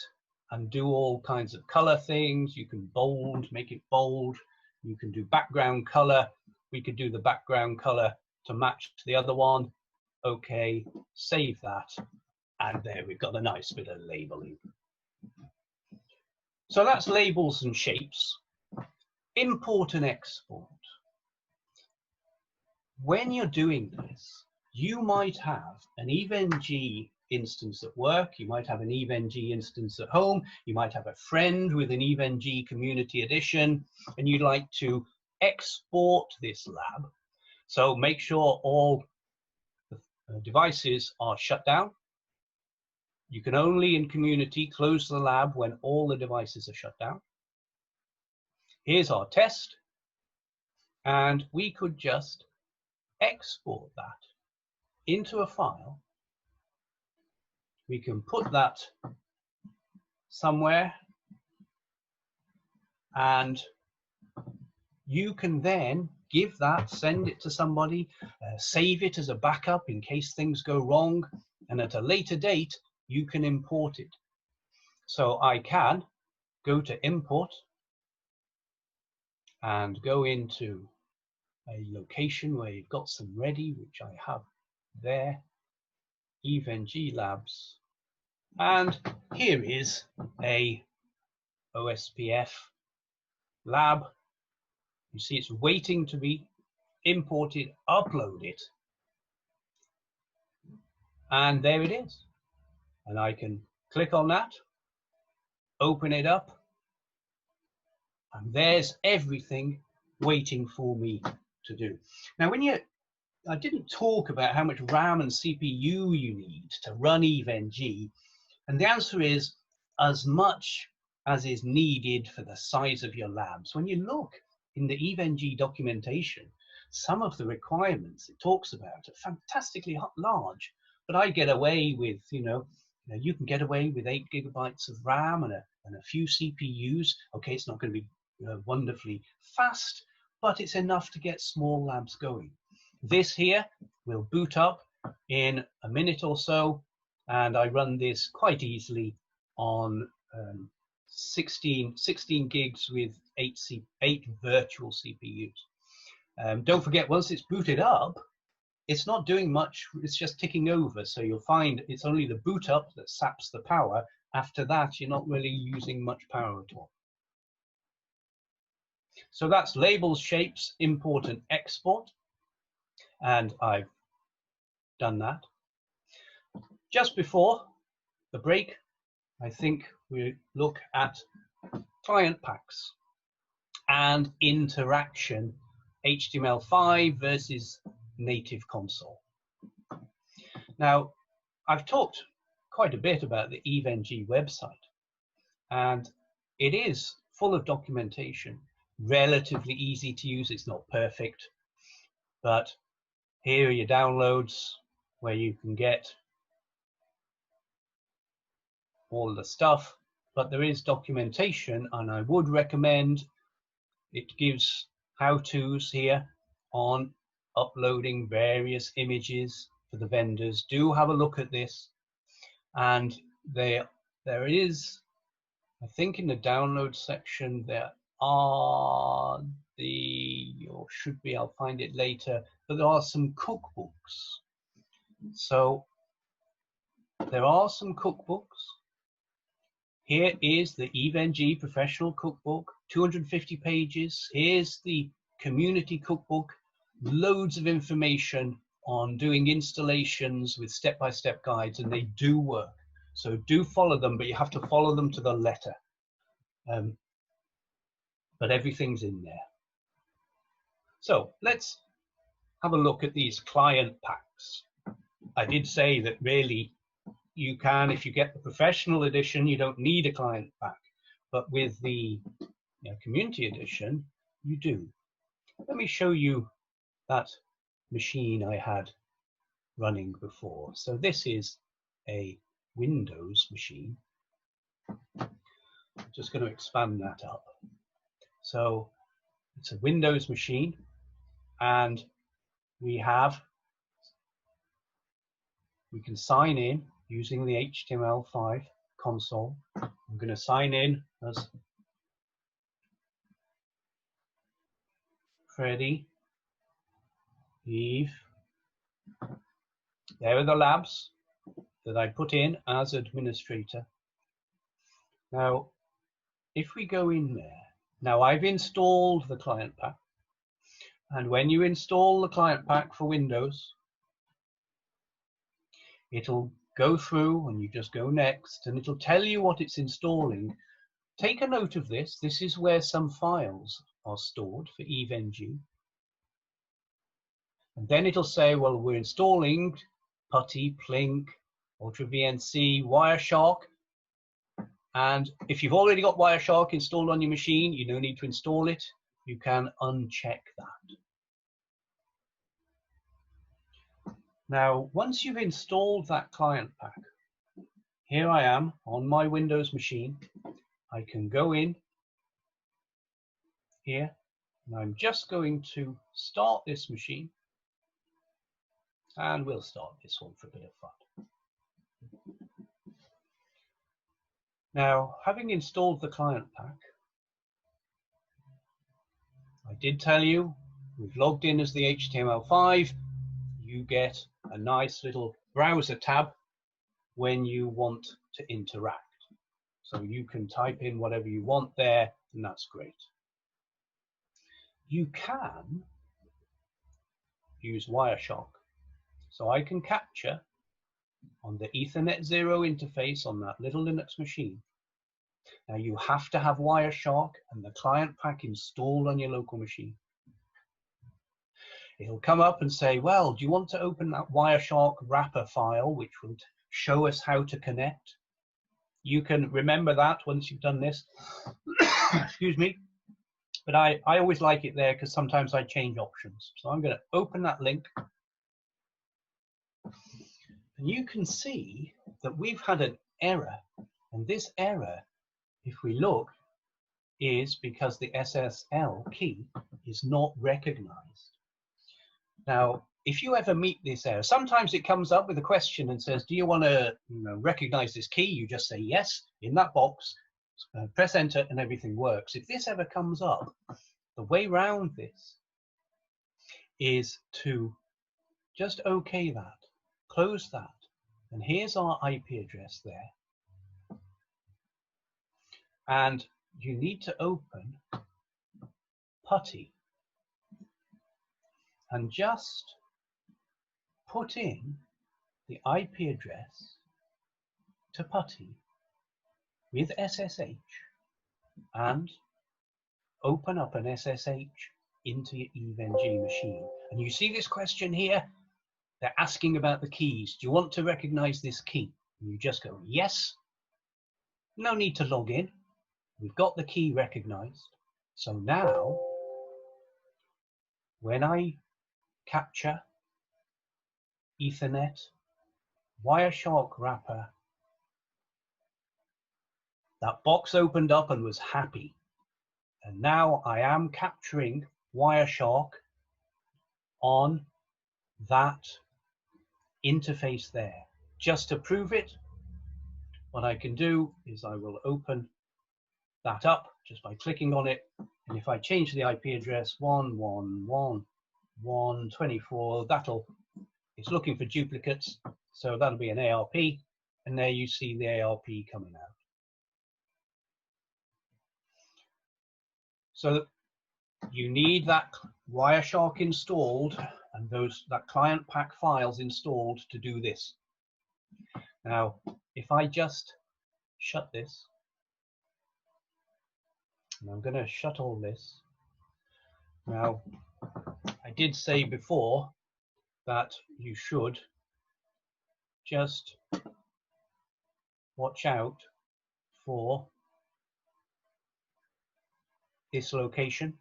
and do all kinds of color things. You can bold, make it bold. You can do background color. We could do the background color to match the other one. Okay, save that. And there we've got a nice bit of labeling. So that's labels and shapes. Import and export. When you're doing this, you might have an EVE-NG instance at work, you might have an EVE-NG instance at home, you might have a friend with an EVE-NG community edition, and you'd like to export this lab. So make sure all the devices are shut down. You can only in community close the lab when all the devices are shut down. Here's our test, and we could just export that into a file. We can put that somewhere, and you can then give that, send it to somebody, save it as a backup in case things go wrong, and at a later date you can import it. So I can go to import and go into a location where you've got some ready, which I have there, EVE-NG labs, and here is a OSPF lab. You see it's waiting to be imported, upload it, and there it is. And I can click on that, open it up, and there's everything waiting for me to do. Now, I didn't talk about how much RAM and CPU you need to run EVE-NG, and the answer is as much as is needed for the size of your labs. When you look in the EVE-NG documentation, some of the requirements it talks about are fantastically large, but I get away with, you can get away with 8 gigabytes of RAM and a few CPUs. Okay, it's not going to be wonderfully fast, but it's enough to get small labs going. This here will boot up in a minute or so, and I run this quite easily on 16 gigs with 8 virtual CPUs. Don't forget, once it's booted up, it's not doing much, it's just ticking over. So you'll find it's only the boot up that saps the power. After that, you're not really using much power at all. So that's labels, shapes, import and export. And I've done that. Just before the break, I think we look at client packs and interaction, HTML5 versus native console. Now, I've talked quite a bit about the EVE-NG website, and it is full of documentation, relatively easy to use. It's not perfect, but here are your downloads where you can get all the stuff, but there is documentation, and I would recommend it. Gives how-tos here on uploading various images for the vendors. Do have a look at this, and there is, I think in the download section there are or should be, I'll find it later, but there are some cookbooks. So there are some cookbooks. Here is the EVE-NG Professional Cookbook, 250 pages. Here's the Community Cookbook, loads of information on doing installations with step-by-step guides, and they do work. So do follow them, but you have to follow them to the letter. But everything's in there. So let's have a look at these client packs. I did say that really you can, if you get the professional edition, you don't need a client pack. But with the community edition, you do. Let me show you that machine I had running before. So this is a Windows machine. I'm just going to expand that up. So it's a Windows machine, and we can sign in using the HTML5 console. I'm going to sign in as Freddie, Eve. There are the labs that I put in as administrator. Now, if we go in there, now I've installed the client pack. And when you install the client pack for Windows, it'll go through and you just go next, and it'll tell you what it's installing. Take a note of this. This is where some files are stored for EVE-NG. And then it'll say, well, we're installing PuTTY, Plink, UltraVNC, Wireshark. And if you've already got Wireshark installed on your machine, you don't need to install it. You can uncheck that. Now, once you've installed that client pack, here I am on my Windows machine. I can go in here, and I'm just going to start this machine. And we'll start this one for a bit of fun. Now, having installed the client pack, I did tell you we've logged in as the HTML5. You get a nice little browser tab when you want to interact. So you can type in whatever you want there, and that's great. You can use Wireshark. So I can capture on the Ethernet 0 interface on that little Linux machine. Now you have to have Wireshark and the client pack installed on your local machine. It'll come up and say, well, do you want to open that Wireshark wrapper file, which will show us how to connect? You can remember that once you've done this. Excuse me. but I always like it there because sometimes I change options. So I'm going to open that link. And you can see that we've had an error. And this error, if we look, is because the SSL key is not recognized. Now, if you ever meet this error, sometimes it comes up with a question and says, do you want to recognize this key? You just say yes in that box, press enter, and everything works. If this ever comes up, the way around this is to just OK that, close that, and here's our IP address there. And you need to open PuTTY and just put in the IP address to PuTTY with SSH and open up an SSH into your EVE-NG machine. And you see this question here? They're asking about the keys. Do you want to recognize this key? And you just go, yes. No need to log in. We've got the key recognized. So now, when I capture Ethernet, Wireshark wrapper, that box opened up and was happy. And now I am capturing Wireshark on that interface there. Just to prove it, what I can do is I will open that up just by clicking on it. And if I change the IP address 111.124, it's looking for duplicates. So that'll be an ARP. And there you see the ARP coming out. So you need that Wireshark installed and that client pack files installed to do this. Now, if I just shut this, and I'm going to shut all this. Now, I did say before that you should just watch out for this location,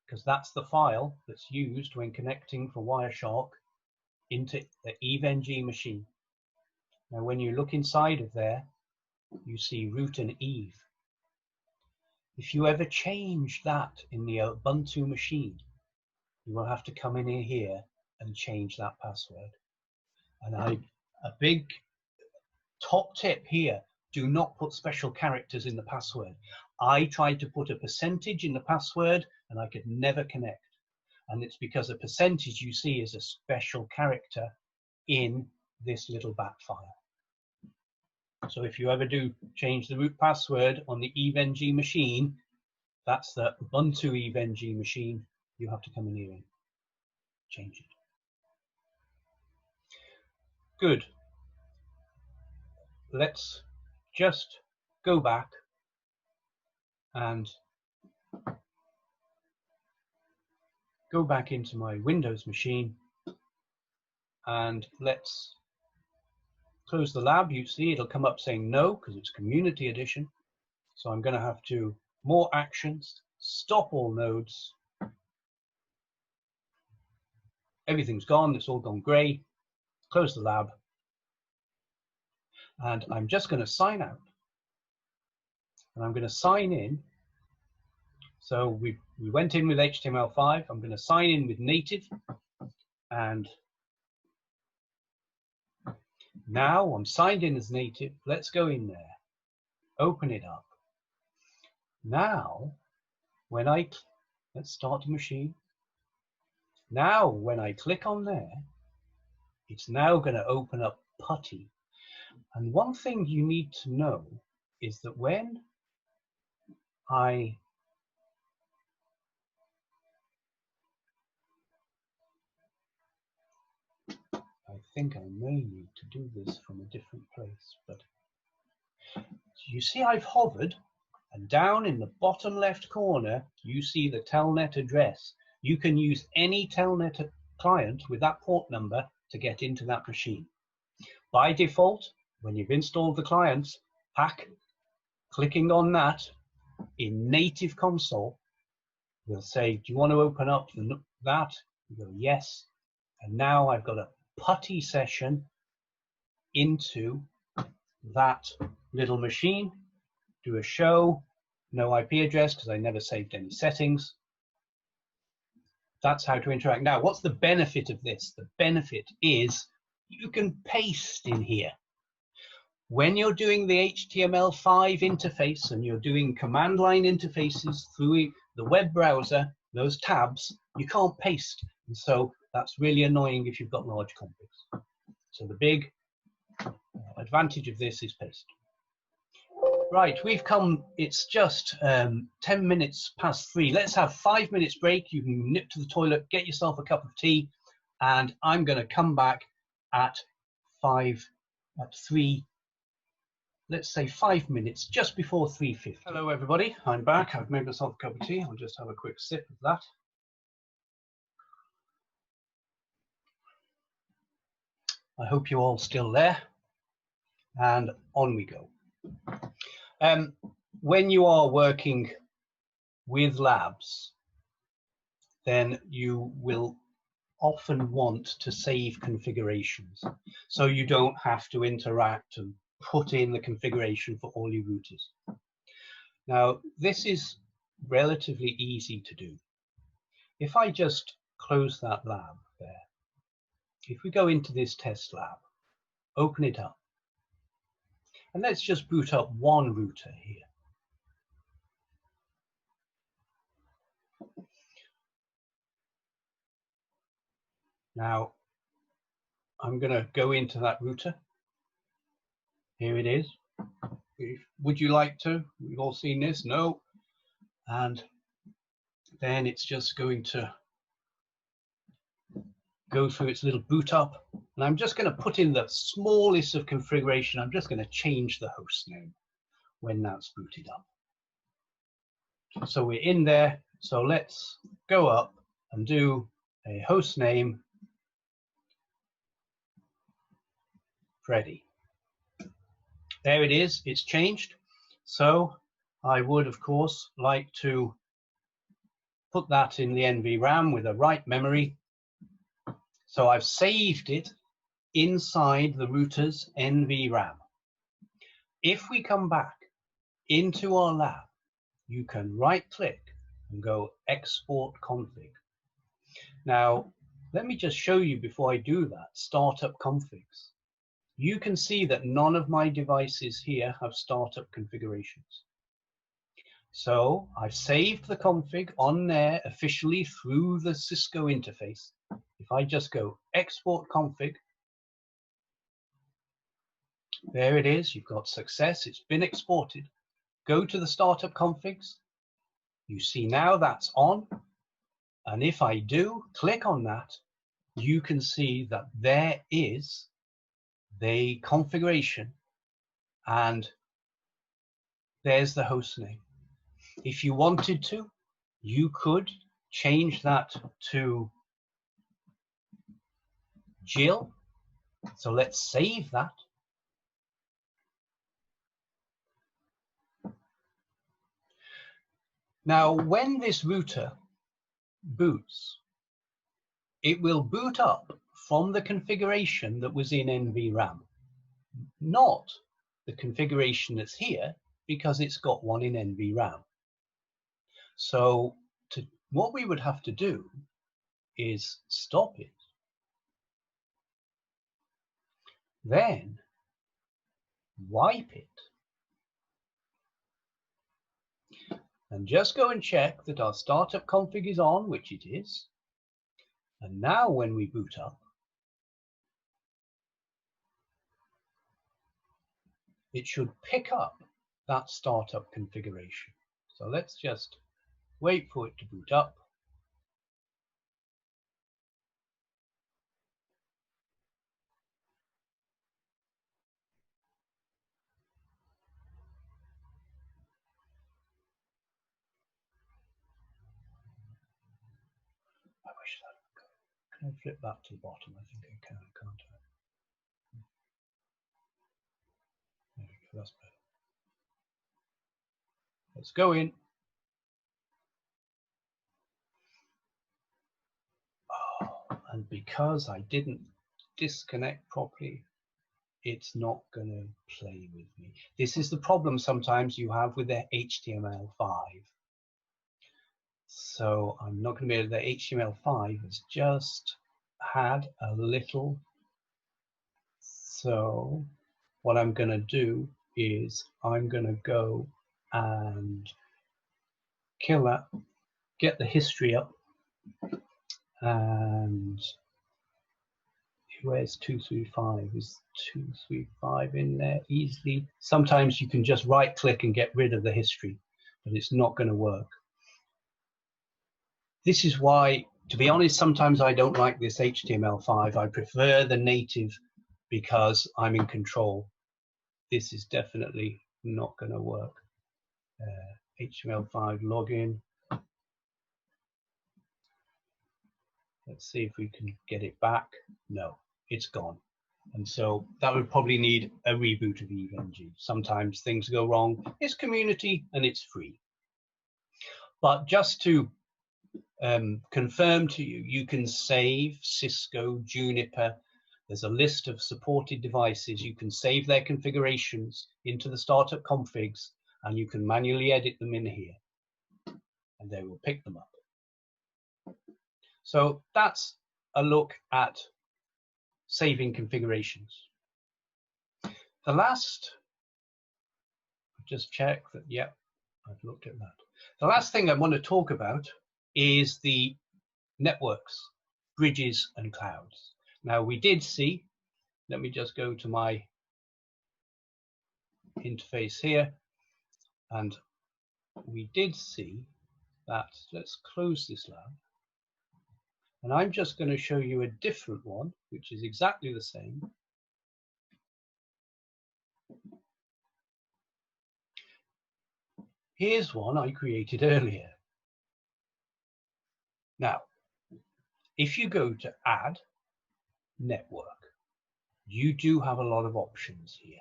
because that's the file that's used when connecting for Wireshark into the EVE-NG machine. Now, when you look inside of there, you see root and Eve. If you ever change that in the Ubuntu machine, you will have to come in here and change that password. And a big top tip here, do not put special characters in the password. I tried to put a percentage in the password and I could never connect. And it's because a percentage you see is a special character in this little bat file. So if you ever do change the root password on the EVE-NG machine, that's the Ubuntu EVE-NG machine, you have to come in here and change it. Good. Let's just go back and go back into my Windows machine, and let's close the lab. You see it'll come up saying no because it's Community Edition. So I'm going to have to more actions, stop all nodes. Everything's gone, it's all gone grey. Close the lab. And I'm just going to sign out. And I'm going to sign in. So we went in with HTML5. I'm going to sign in with native. And now I'm signed in as native. Let's go in there. Open it up. Now, let's start the machine. Now, when I click on there, it's now going to open up PuTTY. And one thing you need to know is that when I think I may need to do this from a different place, but you see I've hovered, and down in the bottom left corner, you see the telnet address. You can use any telnet client with that port number to get into that machine. By default, when you've installed the clients pack, clicking on that in native console We'll say, do you want to open up that? You go, yes. And now I've got a putty session into that little machine. Do a show, no IP address because I never saved any settings. That's how to interact. Now, what's the benefit of this? The benefit is you can paste in here. When you're doing the HTML5 interface and you're doing command line interfaces through the web browser, those tabs, you can't paste. And so that's really annoying if you've got large configs. So the big advantage of this is paste. Right, we've come, it's just 10 minutes past 3. Let's have 5 minutes break. You can nip to the toilet, get yourself a cup of tea, and I'm going to come back at 3, let's say 5 minutes, just before 3:50. Hello everybody, I'm back. I've made myself a cup of tea. I'll just have a quick sip of that. I hope you're all still there, and on we go. When you are working with labs, then you will often want to save configurations, so you don't have to interact and put in the configuration for all your routers. Now, this is relatively easy to do. If I just close that lab there, if we go into this test lab, open it up, and let's just boot up one router here. Now, I'm going to go into that router. Here it is. Would you like to? We've all seen this. No. And then it's just going to go through its little boot up. And I'm just going to put in the smallest of configuration. I'm just going to change the host name when that's booted up. So we're in there. So let's go up and do a host name Freddy. There it is, it's changed. So I would, of course, like to put that in the NVRAM with a write memory. So I've saved it inside the router's NVRAM. If we come back into our lab, you can right-click and go Export Config. Now, let me just show you before I do that, Startup Configs. You can see that none of my devices here have startup configurations. So I've saved the config on there officially through the Cisco interface. If I just go Export Config, there it is. You've got success. It's been exported. Go to the startup configs. You see now that's on. And if I do click on that, you can see that there is the configuration and there's the host name. If you wanted to, you could change that to Jill. So let's save that. Now, when this router boots, it will boot up from the configuration that was in NVRAM, not the configuration that's here, because it's got one in NVRAM. So what we would have to do is stop it, then wipe it, and just go and check that our startup config is on, which it is. And now when we boot up, it should pick up that startup configuration. So let's just wait for it to boot up. I wish that would go. Can I flip that to the bottom? I think I can, can't I? There we go, that's better. Let's go in. And because I didn't disconnect properly, it's not going to play with me. This is the problem sometimes you have with the HTML5. So I'm not going to be able to, the HTML5 has just had a little. So what I'm going to do is I'm going to go and kill that, get the history up, and where's 235? Is 235 in there easily? Sometimes you can just right click and get rid of the history, but it's not going to work. This is why, to be honest, sometimes I don't like this HTML5. I prefer the native because I'm in control. This is definitely not going to work. HTML5 login. Let's see if we can get it back. No, it's gone. And so that would probably need a reboot of EVE-NG. Sometimes things go wrong. It's community and it's free. But just to confirm to you, you can save Cisco, Juniper. There's a list of supported devices. You can save their configurations into the startup configs, and you can manually edit them in here, and they will pick them up. So that's a look at saving configurations. The last, just check that, yep, I've looked at that. The last thing I want to talk about is the networks, bridges and clouds. Now we did see, let me just go to my interface here, and we did see that, let's close this lab. And I'm just going to show you a different one, which is exactly the same. Here's one I created earlier. Now, if you go to Add Network, you do have a lot of options here.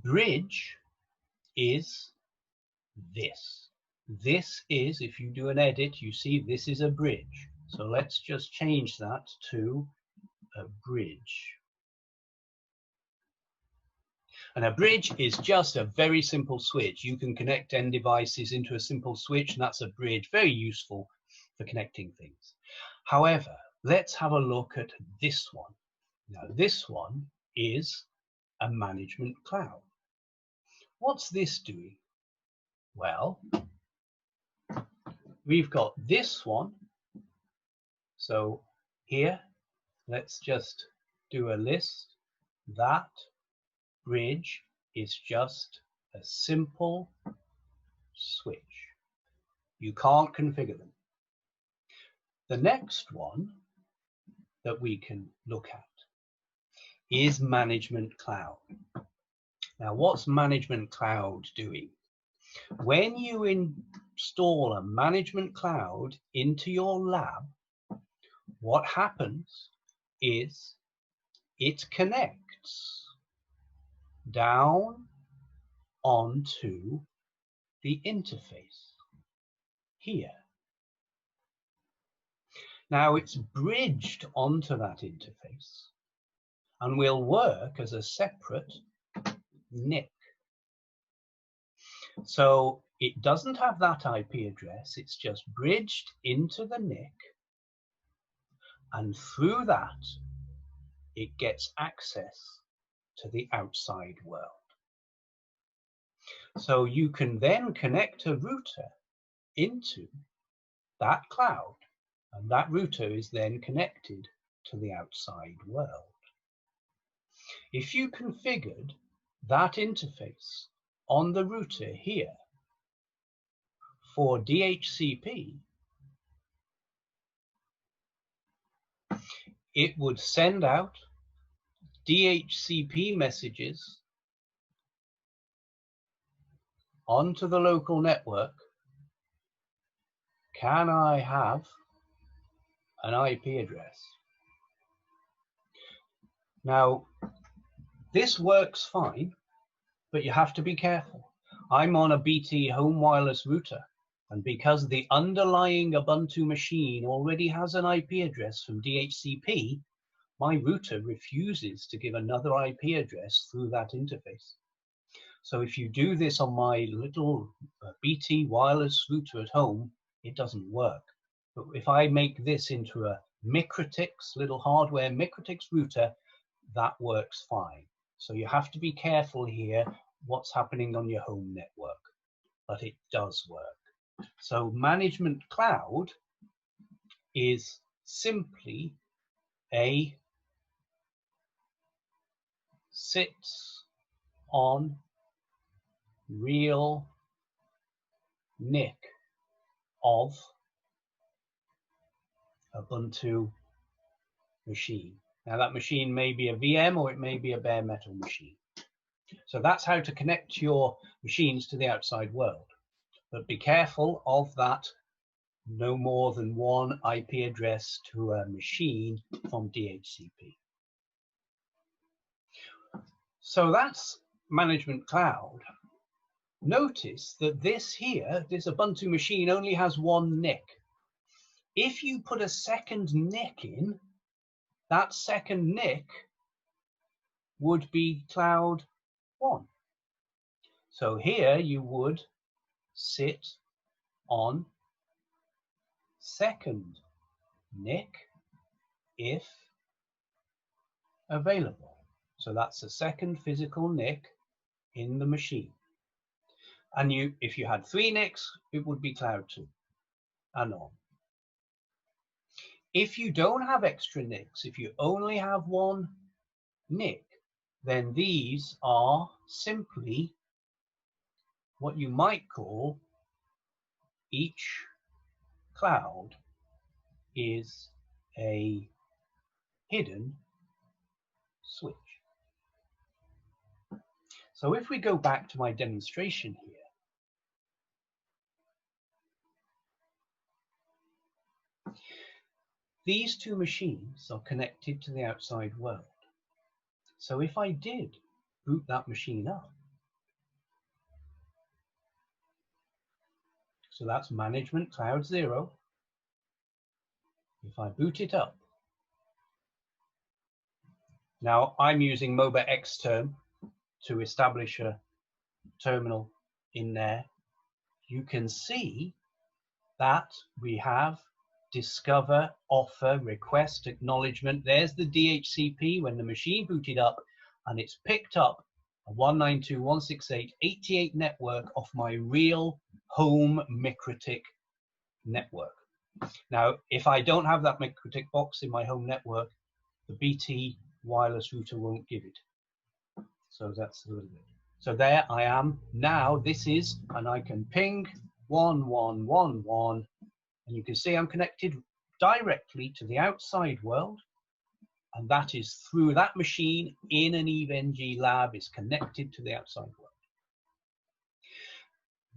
Bridge is this. This is, if you do an edit, you see this is a bridge. So let's just change that to a bridge. And a bridge is just a very simple switch. You can connect end devices into a simple switch, and that's a bridge, very useful for connecting things. However, let's have a look at this one. Now, this one is a management cloud. What's this doing? Well, we've got this one. So here, let's just do a list. That bridge is just a simple switch. You can't configure them. The next one that we can look at is Management Cloud. Now, what's Management Cloud doing? When you install a Management Cloud into your lab, what happens is it connects down onto the interface here. Now it's bridged onto that interface and will work as a separate NIC. So it doesn't have that IP address, it's just bridged into the NIC, and through that it gets access to the outside world. So you can then connect a router into that cloud, and that router is then connected to the outside world. If you configured that interface on the router here for DHCP, it would send out DHCP messages onto the local network. Can I have an IP address? Now, this works fine, but you have to be careful. I'm on a BT home wireless router, And because the underlying Ubuntu machine already has an IP address from DHCP, my router refuses to give another IP address through that interface. So if you do this on my little BT wireless router at home, it doesn't work. But if I make this into a MikroTik, little hardware MikroTik router, that works fine. So you have to be careful here what's happening on your home network, but it does work. So management cloud is simply a sits on real NIC of Ubuntu machine. Now that machine may be a VM or it may be a bare metal machine. So that's how to connect your machines to the outside world. But be careful of that no more than one IP address to a machine from DHCP. So that's management cloud. Notice that this here, this Ubuntu machine only has one NIC. If you put a second NIC in, that second NIC would be cloud 1. So here you would sit on second NIC if available. So that's the second physical NIC in the machine. And if you had 3 NICs, it would be cloud 2 and on. If you don't have extra NICs, if you only have one NIC, then these are simply what you might call each cloud is a hidden switch. So if we go back to my demonstration here, these two machines are connected to the outside world. So if I did boot that machine up, so that's management cloud 0. If I boot it up, now I'm using MOBA Xterm to establish a terminal in there. You can see that we have discover, offer, request, acknowledgement. There's the DHCP when the machine booted up, and it's picked up a 192.168.88 network off my real home MikroTik network. Now, if I don't have that MikroTik box in my home network, the BT wireless router won't give it. So that's a little bit. So there I am. Now this is, and I can ping 1111, and you can see I'm connected directly to the outside world, and that is through that machine in an EVE-NG lab is connected to the outside world.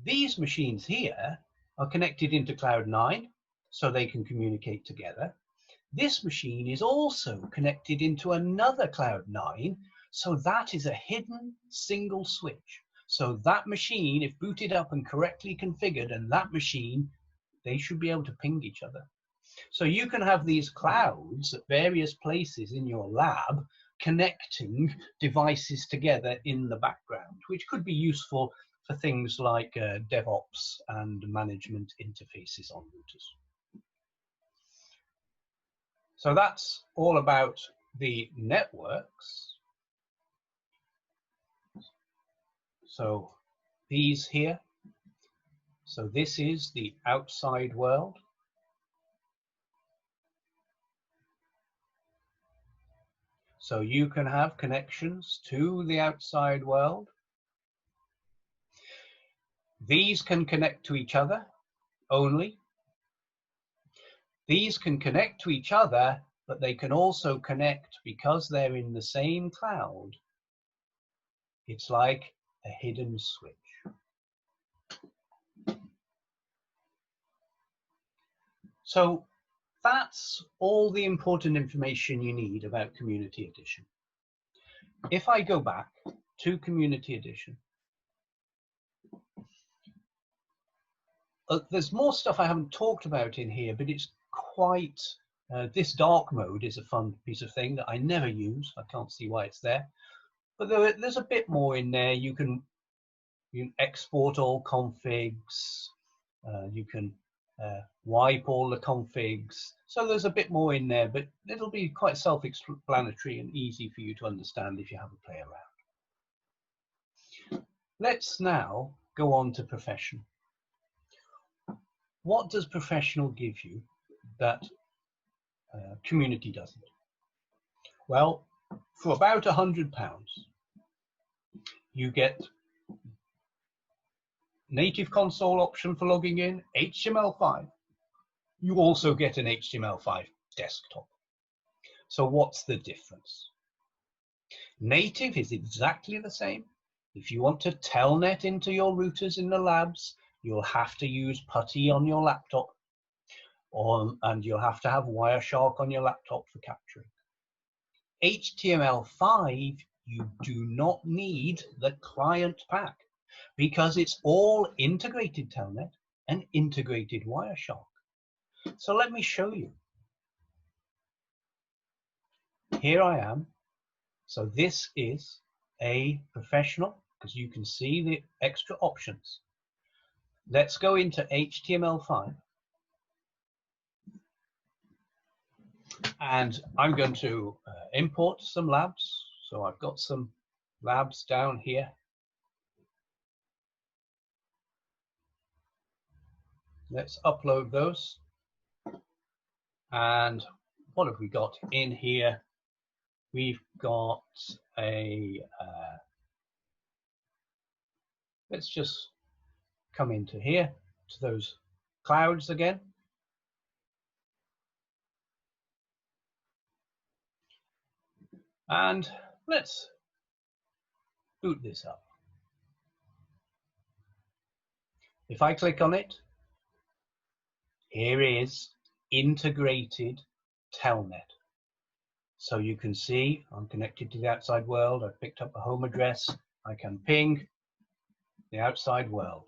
These machines here are connected into Cloud 9, so they can communicate together. This machine is also connected into another Cloud 9, so that is a hidden single switch. So that machine, if booted up and correctly configured, and that machine, they should be able to ping each other. So you can have these clouds at various places in your lab connecting devices together in the background, which could be useful for things like DevOps and management interfaces on routers. So that's all about the networks. So these here. So this is the outside world. So you can have connections to the outside world. These can connect to each other only. These can connect to each other, but they can also connect because they're in the same cloud. It's like a hidden switch. So that's all the important information you need about Community Edition. If I go back to Community Edition, there's more stuff I haven't talked about in here, but it's quite, this dark mode is a fun piece of thing that I never use. I can't see why it's there. But there's a bit more in there. You can export all configs. You can wipe all the configs. So there's a bit more in there, but it'll be quite self-explanatory and easy for you to understand if you have a play around. Let's now go on to professional. What does professional give you that community doesn't? Well, for about £100, you get native console option for logging in, HTML5. You also get an HTML5 desktop. So what's the difference? Native is exactly the same. If you want to telnet into your routers in the labs, you'll have to use PuTTY on your laptop, and you'll have to have Wireshark on your laptop for capturing. HTML5, you do not need the client pack because it's all integrated telnet and integrated Wireshark. So let me show you. Here I am. So this is a professional, because you can see the extra options. Let's go into HTML5. And I'm going to import some labs. So I've got some labs down here. Let's upload those. And what have we got in here? We've got a, let's just come into here to those clouds again. And let's boot this up. If I click on it, here is integrated telnet. So you can see I'm connected to the outside world. I've picked up a home address. I can ping the outside world.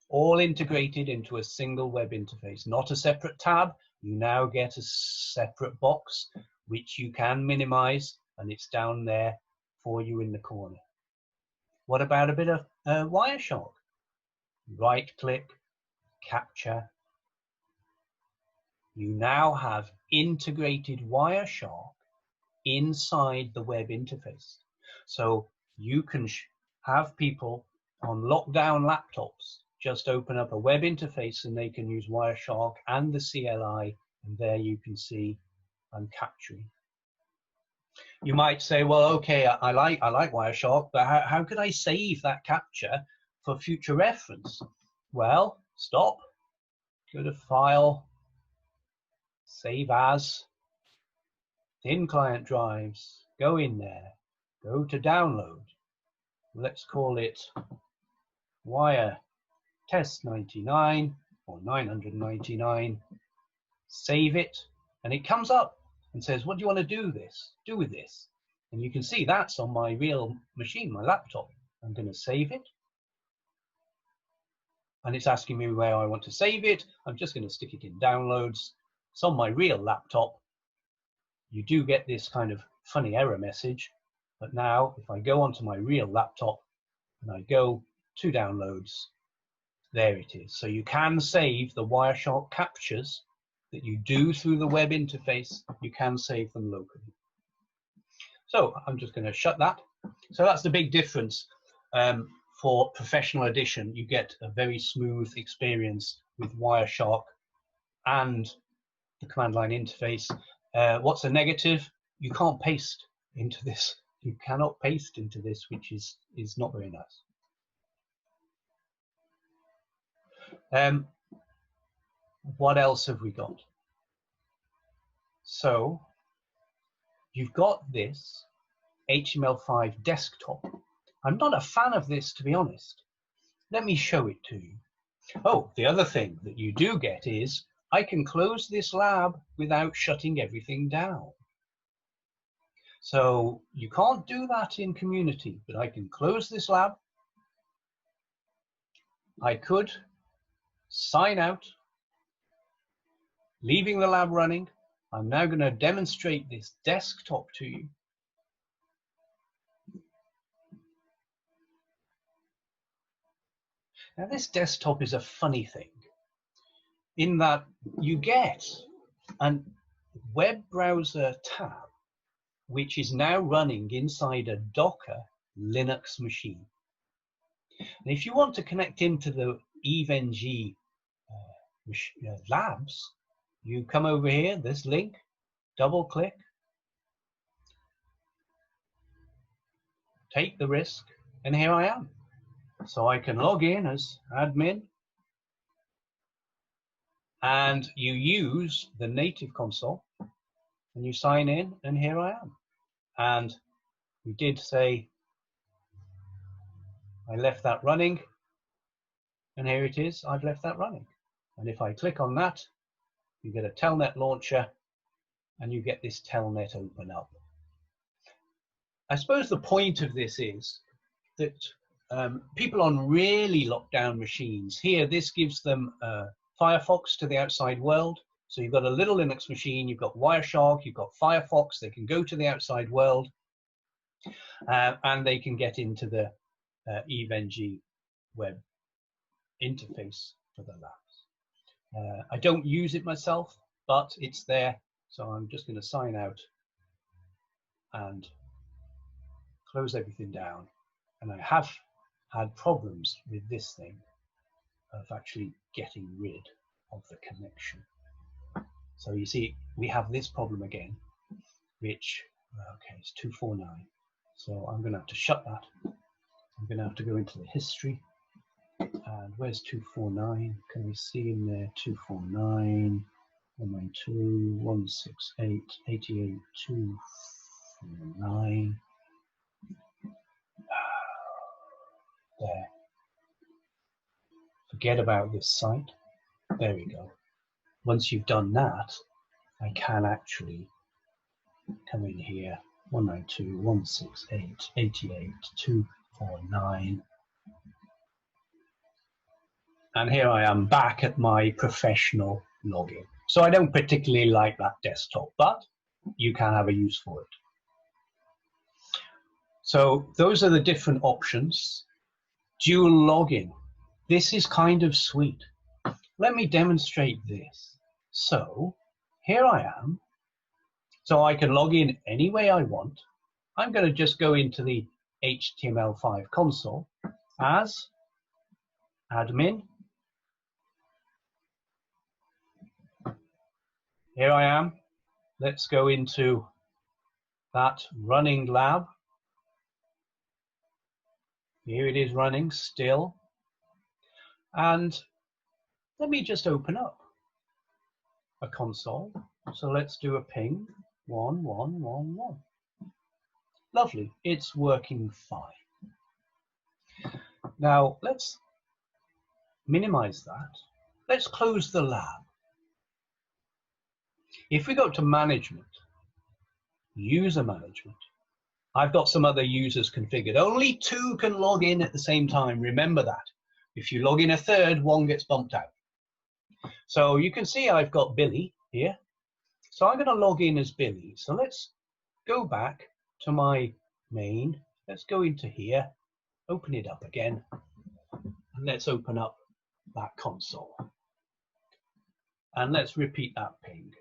All integrated into a single web interface, not a separate tab. You now get a separate box, which you can minimize, and it's down there for you in the corner. What about a bit of Wireshark? Right click, capture. You now have integrated Wireshark inside the web interface. So you can have people on lockdown laptops just open up a web interface and they can use Wireshark and the CLI, and there you can see I'm capturing. You might say, well, okay, I like Wireshark, but how could I save that capture for future reference? Well, stop, go to File, Save As, Thin Client Drives, go in there, go to Download. Let's call it Wire Test 99 or 999. Save it, and it comes up and says, what do you want to do with this? And you can see that's on my real machine, my laptop. I'm going to save it. And it's asking me where I want to save it. I'm just going to stick it in Downloads. It's on my real laptop. You do get this kind of funny error message. But now, if I go onto my real laptop and I go to Downloads, there it is. So you can save the Wireshark captures that you do through the web interface. You can save them locally. So I'm just going to shut that. So that's the big difference. For Professional Edition, you get a very smooth experience with Wireshark and the command line interface. What's a negative? You can't paste into this. You cannot paste into this, which is not very nice. What else have we got? So you've got this HTML5 desktop. I'm not a fan of this, to be honest. Let me show it to you. Oh, the other thing that you do get is I can close this lab without shutting everything down. So you can't do that in Community, but I can close this lab. I could sign out, leaving the lab running. I'm now going to demonstrate this desktop to you. Now this desktop is a funny thing in that you get a web browser tab which is now running inside a Docker Linux machine. And if you want to connect into the EVE-NG labs, you come over here, this link, double click, take the risk, and here I am. So I can log in as admin, and you use the native console, and you sign in, and here I am. And we did say I left that running, and here it is, I've left that running. And if I click on that, you get a Telnet launcher, and you get this Telnet open up. I suppose the point of this is that people on really locked down machines, here this gives them Firefox to the outside world. So you've got a little Linux machine, you've got Wireshark, you've got Firefox, they can go to the outside world, and they can get into the EVE-NG web interface for the labs. I don't use it myself, but it's there, so I'm just going to sign out and close everything down. And I have had problems with this thing of actually getting rid of the connection. So you see, we have this problem again, which, okay, it's 249. So I'm going to have to shut that. I'm going to have to go into the history. And where's 249? Can we see in there 249, 192, 168, 88, 249. There. Forget about this site. There we go. Once you've done that, I can actually come in here, 192, 168, 88, 249. And here I am back at my professional login. So I don't particularly like that desktop, but you can have a use for it. So those are the different options. Dual login. This is kind of sweet. Let me demonstrate this. So here I am. So I can log in any way I want. I'm going to just go into the HTML5 console as admin. Here I am. Let's go into that running lab. Here it is running still. And let me just open up a console. So let's do a ping 1111. Lovely, it's working fine. Now let's minimize that. Let's close the lab. If we go to management, user management, I've got some other users configured. Only 2 can log in at the same time. Remember that. If you log in a third, 1 gets bumped out. So you can see I've got Billy here. So I'm going to log in as Billy. So let's go back to my main. Let's go into here, open it up again, and let's open up that console. And let's repeat that ping.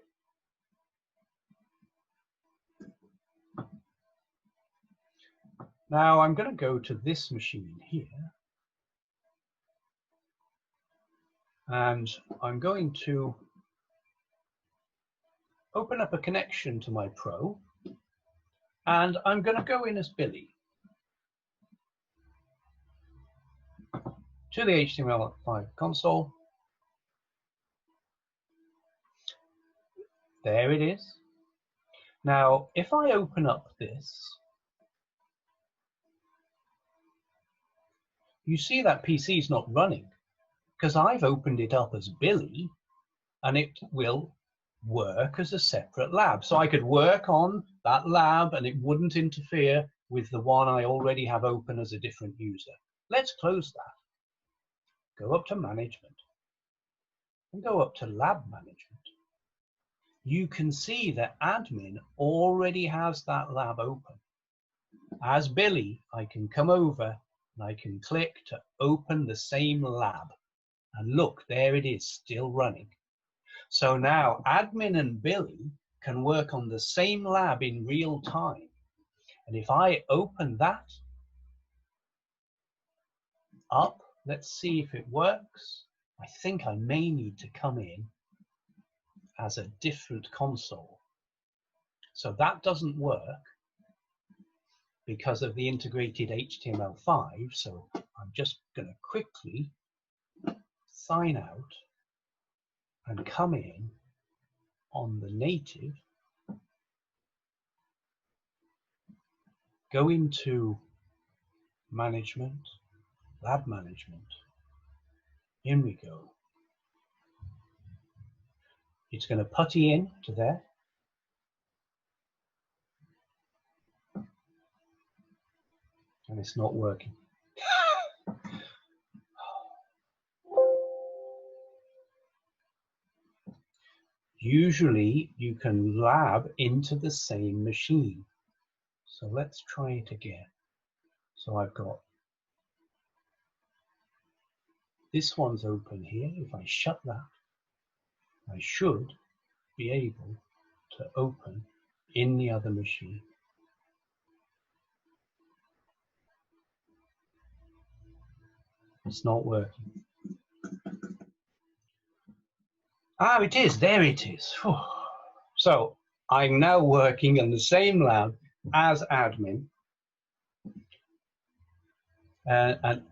Now I'm going to go to this machine here, and I'm going to open up a connection to my Pro, and I'm going to go in as Billy to the HTML5 console. There it is. Now, if I open up this, you see that PC is not running because I've opened it up as Billy, and it will work as a separate lab. So I could work on that lab and it wouldn't interfere with the one I already have open as a different user. Let's close that. Go up to management. and go up to lab management, you can see that admin already has that lab open. As Billy, I can come over and I can click to open the same lab. And look, there it is, still running. So now admin and Billy can work on the same lab in real time. And if I open that up, let's see if it works. I think I may need to come in as a different console. So that doesn't work because of the integrated HTML5. So I'm just going to quickly sign out and come in on the native, go into management, lab management. In we go. It's going to putty in to there. And it's not working. Usually you can lab into the same machine. So let's try it again. So I've got this one's open here. If I shut that, I should be able to open in the other machine. It's not working. Ah, it is. There it is. Whew. So I'm now working in the same lab as admin. And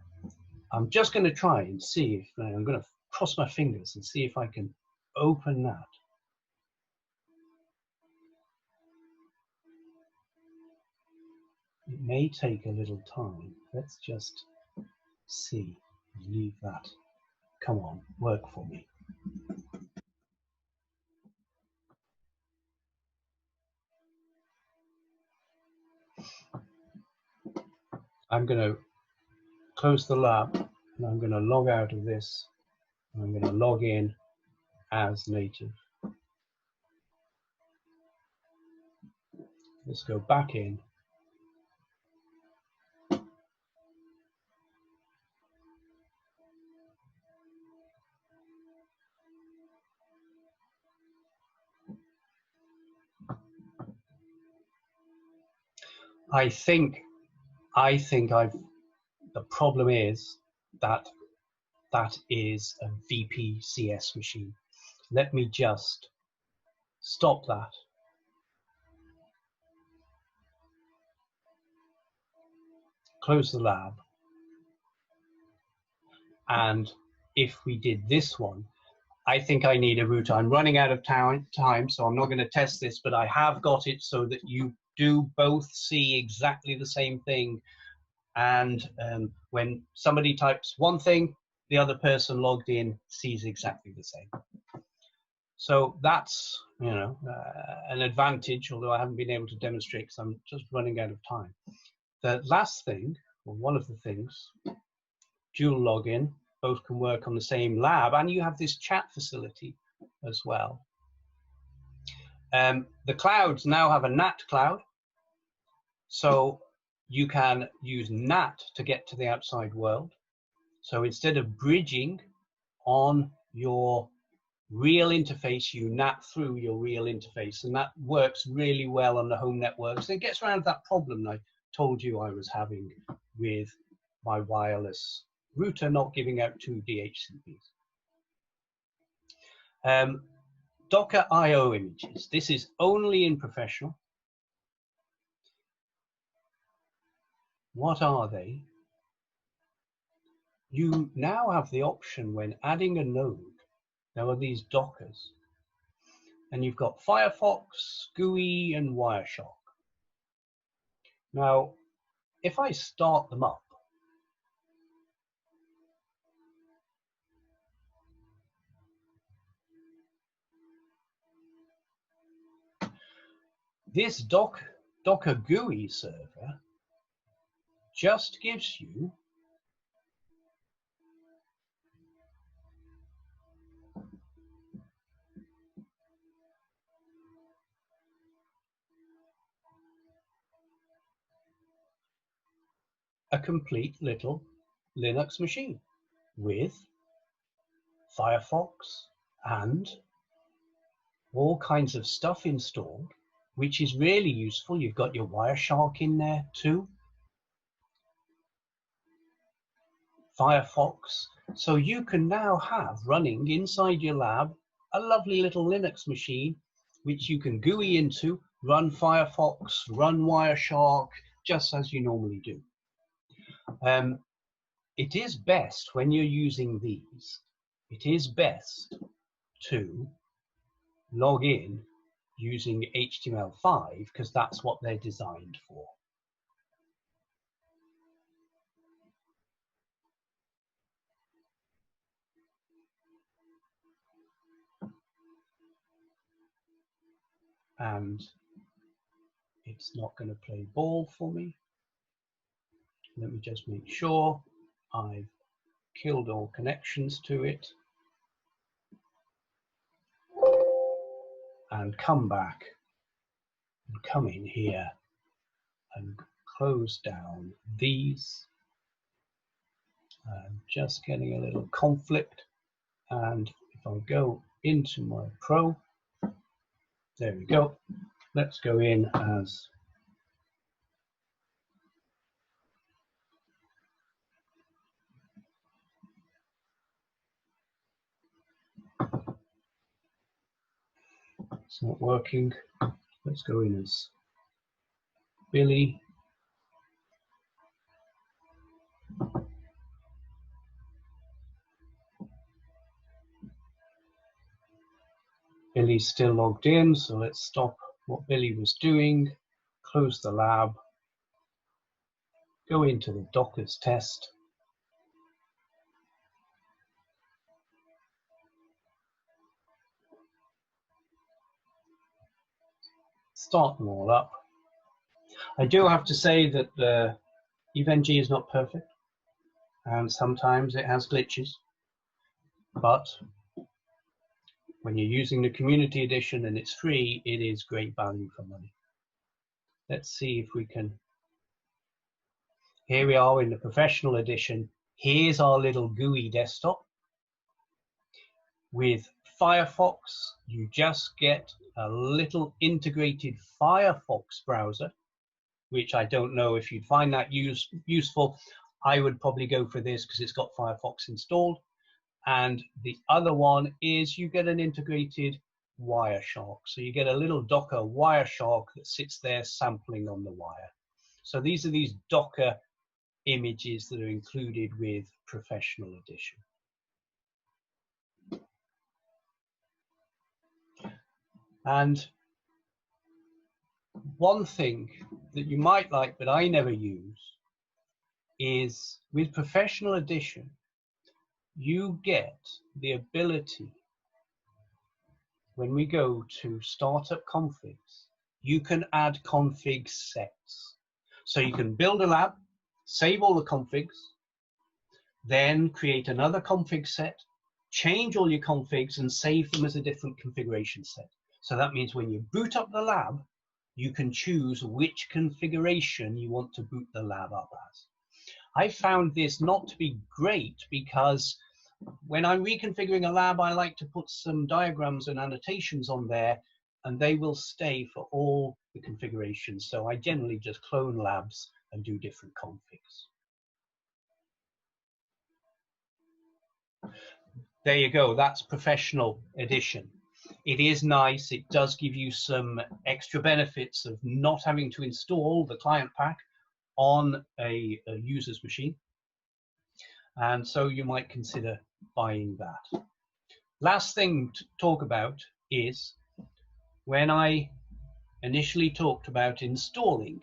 I'm just going to try and see if I'm going to cross my fingers and see if I can open that. It may take a little time. Let's just see. Leave that. Come on, work for me. I'm going to close the lab and I'm going to log out of this. I'm going to log in as native. Let's go back in. I think the problem is that that is a VPCS machine. Let me just stop that. Close the lab. And if we did this one, I think I need a router. I'm running out of time, so I'm not going to test this, but I have got it so that you do both see exactly the same thing. And when somebody types one thing, the other person logged in sees exactly the same. So that's, an advantage, although I haven't been able to demonstrate because I'm just running out of time. The last thing, or one of the things, dual login, both can work on the same lab, and you have this chat facility as well. The clouds now have a NAT cloud, so you can use NAT to get to the outside world. So instead of bridging on your real interface, you NAT through your real interface, and that works really well on the home networks. It gets around that problem I told you I was having with my wireless router not giving out 2 DHCPs. Docker IO images. This is only in professional. What are they? You now have the option when adding a node. There are these Dockers. And you've got Firefox, GUI, and Wireshark. Now, if I start them up, this Docker GUI server just gives you a complete little Linux machine with Firefox and all kinds of stuff installed, which is really useful. You've got your wireshark in there too, Firefox. So you can now have running inside your lab a lovely little Linux machine which you can GUI into, run Firefox, run Wireshark, just as you normally do. It is best when you're using these, it is best to log in using HTML5 because that's what they're designed for. And it's not going to play ball for me. Let me just make sure I've killed all connections to it and come back and come in here and close down these. I'm just getting a little conflict, and if I go into my Pro, there we go. Let's go in as it's not working. Let's go in as Billy. Billy's still logged in, so let's stop what Billy was doing, close the lab, go into the Docker's test. Start them all up. I do have to say that the EVE-NG is not perfect, and sometimes it has glitches, but when you're using the community edition and it's free, it is great value for money. Let's see if we can. Here we are in the professional edition. Here's our little GUI desktop. With Firefox, you just get a little integrated Firefox browser, which I don't know if you'd find that useful. I would probably go for this because it's got Firefox installed. And the other one is you get an integrated Wireshark. So you get a little Docker Wireshark that sits there sampling on the wire. So these are these Docker images that are included with Professional Edition. And one thing that you might like, but I never use, is with Professional Edition, you get the ability, when we go to startup configs, you can add config sets. So you can build a lab, save all the configs, then create another config set, change all your configs and save them as a different configuration set. So that means when you boot up the lab, you can choose which configuration you want to boot the lab up as. I found this not to be great because when I'm reconfiguring a lab, I like to put some diagrams and annotations on there, and they will stay for all the configurations. So I generally just clone labs and do different configs. There you go, that's Professional Edition. It is nice, it does give you some extra benefits of not having to install the client pack on a user's machine. And so you might consider buying that. Last thing to talk about is when I initially talked about installing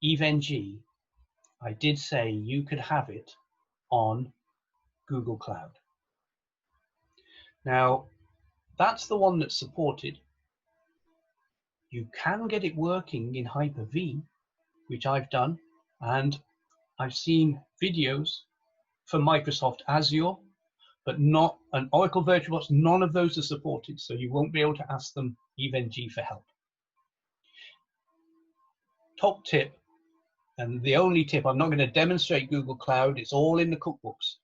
EVE-NG, I did say you could have it on Google Cloud. Now, that's the one that's supported. You can get it working in Hyper-V, which I've done, and I've seen videos for Microsoft Azure, but not an Oracle VirtualBox. None of those are supported, so you won't be able to ask them EVE-NG for help. Top tip, and the only tip, I'm not going to demonstrate Google Cloud, it's all in the cookbooks.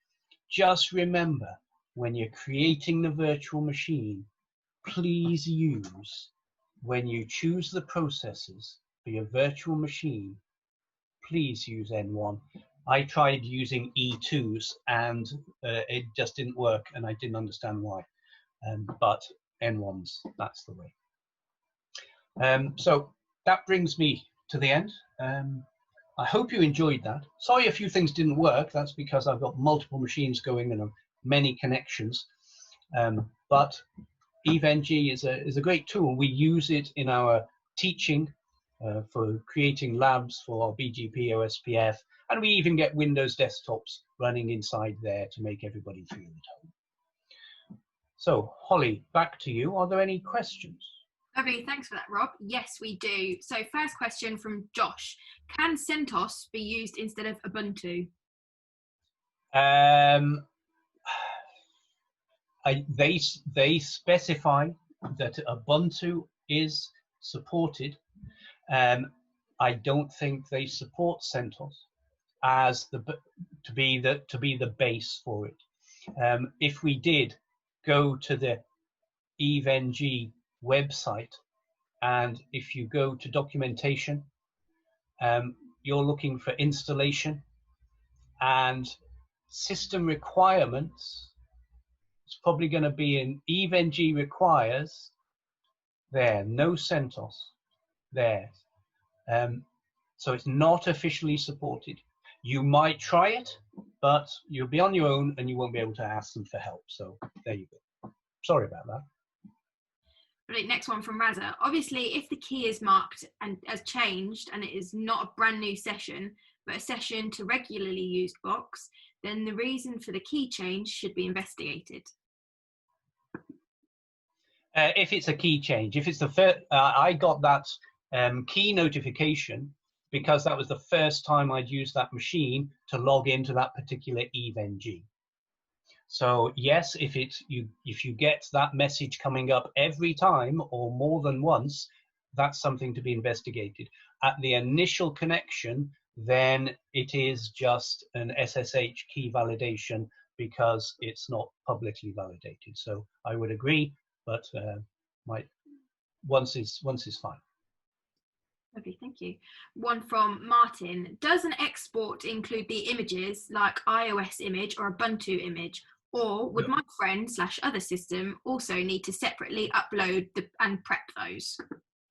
Just remember, when you're creating the virtual machine, please use, when you choose the processors for your virtual machine, please use N1. I tried using E2s and it just didn't work, and I didn't understand why. But N1s, that's the way. So that brings me to the end. I hope you enjoyed that. Sorry a few things didn't work. That's because I've got multiple machines going and many connections. But EVE-NG is a great tool. We use it in our teaching for creating labs for our BGP, OSPF, and we even get Windows desktops running inside there to make everybody feel at home. So, Holly, back to you. Are there any questions? Lovely, thanks for that, Rob. Yes, we do. So first question from Josh. Can CentOS be used instead of Ubuntu? They specify that Ubuntu is supported. I don't think they support CentOS as to be the base for it. If we did go to the EVE-NG website, and if you go to documentation, you're looking for installation and system requirements. It's probably going to be in EVE-NG requires there, no CentOS there. So it's not officially supported. You might try it, but you'll be on your own and you won't be able to ask them for help. So there you go. Sorry about that. Right, next one from Raza. Obviously, if the key is marked and has changed and it is not a brand new session, but a session to regularly used box, then the reason for the key change should be investigated. If it's a key change, if it's the first, I got that key notification because that was the first time I'd used that machine to log into that particular EVE-NG. So yes, if you get that message coming up every time or more than once, that's something to be investigated. At the initial connection, then it is just an SSH key validation because it's not publicly validated. So I would agree, but once is fine. Okay, thank you. One from Martin. Does an export include the images like iOS image or Ubuntu image? Or would my friend/other system also need to separately upload and prep those?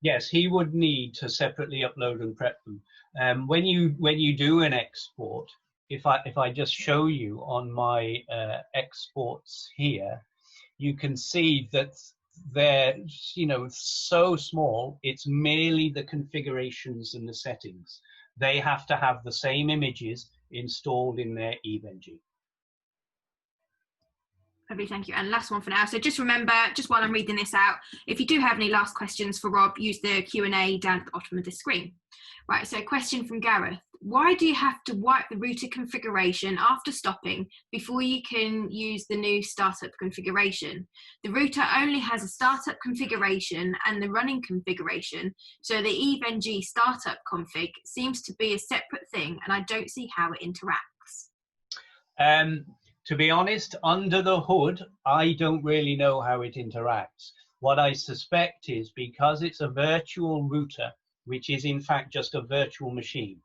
Yes, he would need to separately upload and prep them. When you do an export, if I just show you on my exports here, you can see that they're so small. It's merely the configurations and the settings. They have to have the same images installed in their EVE-NG. Lovely, thank you. And last one for now. So just remember, just while I'm reading this out, if you do have any last questions for Rob, use the Q&A down at the bottom of the screen. Right, so question from Gareth. Why do you have to wipe the router configuration after stopping before you can use the new startup configuration? The router only has a startup configuration and the running configuration, so the EVE-NG startup config seems to be a separate thing, and I don't see how it interacts. To be honest, under the hood, I don't really know how it interacts. What I suspect is because it's a virtual router, which is in fact just a virtual machine.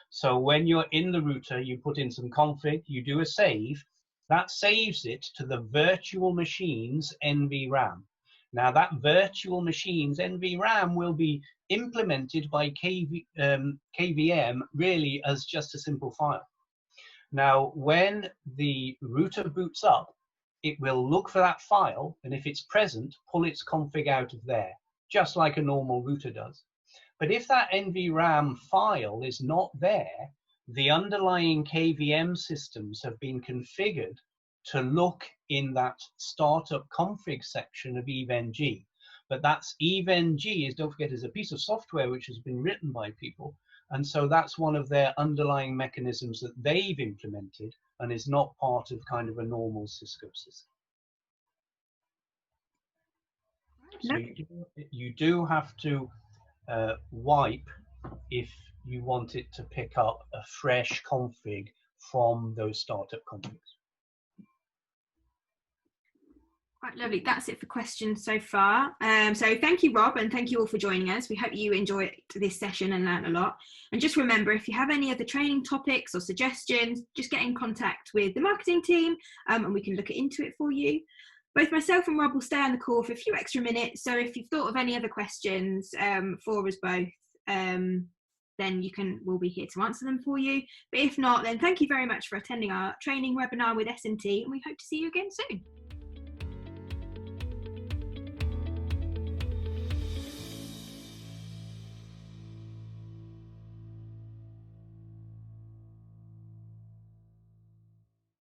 So when you're in the router, you put in some config, you do a save, that saves it to the virtual machine's NVRAM. Now that virtual machine's NVRAM will be implemented by KVM really as just a simple file. Now, when the router boots up, it will look for that file, and if it's present, pull its config out of there, just like a normal router does. But if that NVRAM file is not there, the underlying KVM systems have been configured to look in that startup config section of EVE-NG. But that's EVE-NG, don't forget, is a piece of software which has been written by people. And so that's one of their underlying mechanisms that they've implemented and is not part of kind of a normal Cisco system. So you do have to wipe if you want it to pick up a fresh config from those startup configs. Quite lovely. That's it for questions so far. So thank you, Rob, and thank you all for joining us. We hope you enjoyed this session and learned a lot. And just remember, if you have any other training topics or suggestions, just get in contact with the marketing team and we can look into it for you. Both myself and Rob will stay on the call for a few extra minutes. So if you've thought of any other questions for us both, then we'll be here to answer them for you. But if not, then thank you very much for attending our training webinar with S&T, and we hope to see you again soon.